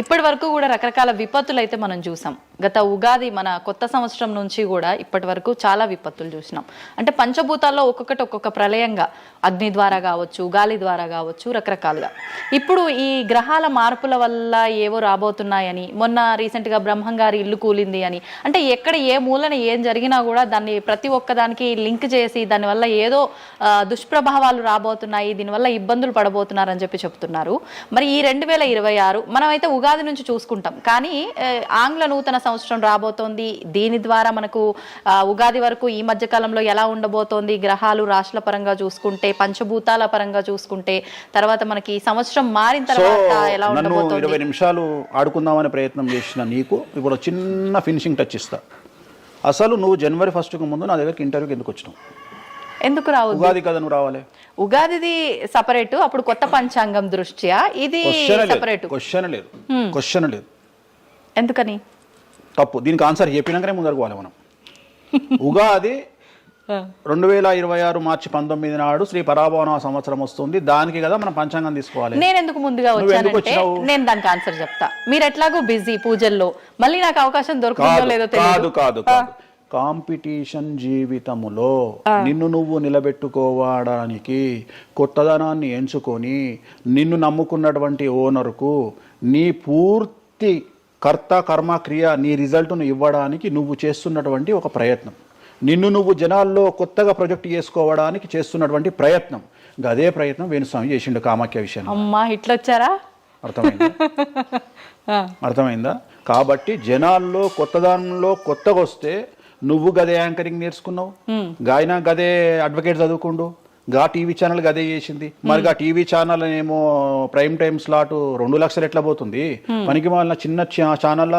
ఇప్పటి వరకు కూడా రకరకాల విపత్తులు అయితే మనం చూసాం. గత ఉగాది మన కొత్త సంవత్సరం నుంచి కూడా ఇప్పటి వరకు చాలా విపత్తులు చూసినాం. అంటే పంచభూతాల్లో ఒక్కొక్కటి ఒక్కొక్క ప్రళయంగా, అగ్ని ద్వారా కావచ్చు, గాలి ద్వారా కావచ్చు, రకరకాలుగా. ఇప్పుడు ఈ గ్రహాల మార్పుల వల్ల ఏవో రాబోతున్నాయని, మొన్న రీసెంట్గా బ్రహ్మంగారి ఇల్లు కూలింది అని, అంటే ఎక్కడ ఏ మూలన ఏం జరిగినా కూడా దాన్ని ప్రతి ఒక్కదానికి లింక్ చేసి దానివల్ల ఏదో దుష్ప్రభావాలు రాబోతున్నాయి, దీనివల్ల ఇబ్బందులు పడబోతున్నారని చెప్పి చెప్తున్నారు. మరి ఈ 2026 మనమైతే ఉగాది నుంచి చూసుకుంటాం, కానీ ఆంగ్ల నూతన సంవత్సరం రాబోతోంది. దీని ద్వారా మనకు ఉగాది వరకు ఈ మధ్య కాలంలో ఎలా ఉండబోతోంది, గ్రహాలు రాశుల పరంగా చూసుకుంటే, పంచభూతాల పరంగా చూసుకుంటే, తర్వాత మనకి సంవత్సరం మారిన తర్వాత ఎలా ఉండబోతోంది. 20 నిమిషాలు ఆడుకుందామనే ప్రయత్నం చేసిన నీకు ఇప్పుడు చిన్న ఫినిషింగ్ టచ్ ఇస్తా. అసలు నువ్వు జనవరి 1కు ముందు నా దగ్గరికి ఇంటర్వ్యూకి ఎందుకు వచ్చినావు? ఎందుకు రావు? ఉగాది కదా నువ్వు రావాలి. ఉగాదిది సపరేట్, అప్పుడు కొత్త పంచాంగం దృష్ట్యా ఇది సపరేట్. క్వశ్చన్ లేదు. ఎందుకని? తప్పు. దీనికి ఆన్సర్ చెప్పినాకనే ముందరకు పోవాలి మనం. ఉగాది 2026 మార్చి 19 నాడు శ్రీ పరాభవన సంవత్సరం వస్తుంది. దానికి కదా మనం పంచాంగం తీసుకోవాలి. నేను ఎందుకు ముందుగా వచ్చానంటే నేను దానికి ఆన్సర్ చెప్తా. మీరు ఎట్లాగో బిజీ పూజల్లో, మళ్ళీ నాకు అవకాశం దొరుకుతుందో లేదో తెలియదు. కాదు కాంపిటీషన్ జీవితములో నిన్ను నువ్వు నిలబెట్టుకోవడానికి కొత్తదనాన్ని ఎంచుకొని నిన్ను నమ్ముకున్నటువంటి ఓనర్కు నీ పూర్తి కర్త కర్మ క్రియ నీ రిజల్ట్ను ఇవ్వడానికి నువ్వు చేస్తున్నటువంటి ఒక ప్రయత్నం, నిన్ను నువ్వు జనాల్లో కొత్తగా ప్రొజెక్ట్ చేసుకోవడానికి చేస్తున్నటువంటి ప్రయత్నం. అదే ప్రయత్నం వేణుస్వామి చేసిండు కామాఖ్య విషయంలో. అమ్మా ఇట్లొచ్చారా? అర్థమైందా? కాబట్టి జనాల్లో కొత్తదానంలో కొత్తగా వస్తే నువ్వు గదే యాంకరింగ్ నేర్చుకున్నావు, గాయన గదే అడ్వకేట్ చదువుకుండు, గా టీవీ ఛానల్ గదే చేసింది. మరి గా టీవీ ఛానల్ ఏమో ప్రైమ్ టైం స్లాట్ 2 లక్షలు ఎట్లా పోతుంది, పనికి వాళ్ళ చిన్న ఛానల్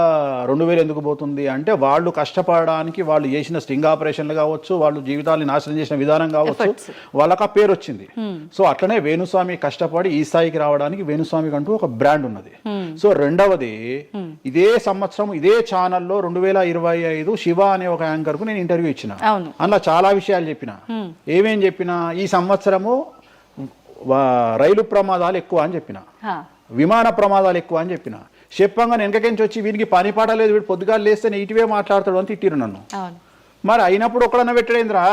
2000 ఎందుకు పోతుంది అంటే వాళ్ళు కష్టపడడానికి, వాళ్ళు చేసిన స్టింగ్ ఆపరేషన్లు కావచ్చు, వాళ్ళు జీవితాన్ని నాశనం చేసిన విధానం కావచ్చు, వాళ్ళకి ఆ పేరు వచ్చింది. సో అట్లనే వేణుస్వామి కష్టపడి ఈ స్థాయికి రావడానికి వేణుస్వామికి అంటూ ఒక బ్రాండ్ ఉన్నది. సో రెండవది, ఇదే సంవత్సరం ఇదే ఛానల్లో 2025 శివ అనే ఒక యాంకర్ కు నేను ఇంటర్వ్యూ ఇచ్చిన. అందులో చాలా విషయాలు చెప్పిన. ఏమేం చెప్పిన? ఈ సంవత్సరము రైలు ప్రమాదాలు ఎక్కువ అని చెప్పిన, విమాన ప్రమాదాలు ఎక్కువ అని చెప్పిన. చెప్పంగా వెనకకించి వచ్చి వీనికి పని పాట లేదు, వీడు పొద్దుగాలు లేస్తే ఇటువే మాట్లాడతాడు అని తిట్టిరు నన్ను. మరి అయినప్పుడు ఒకడన్నా పెట్టడేంద్రా?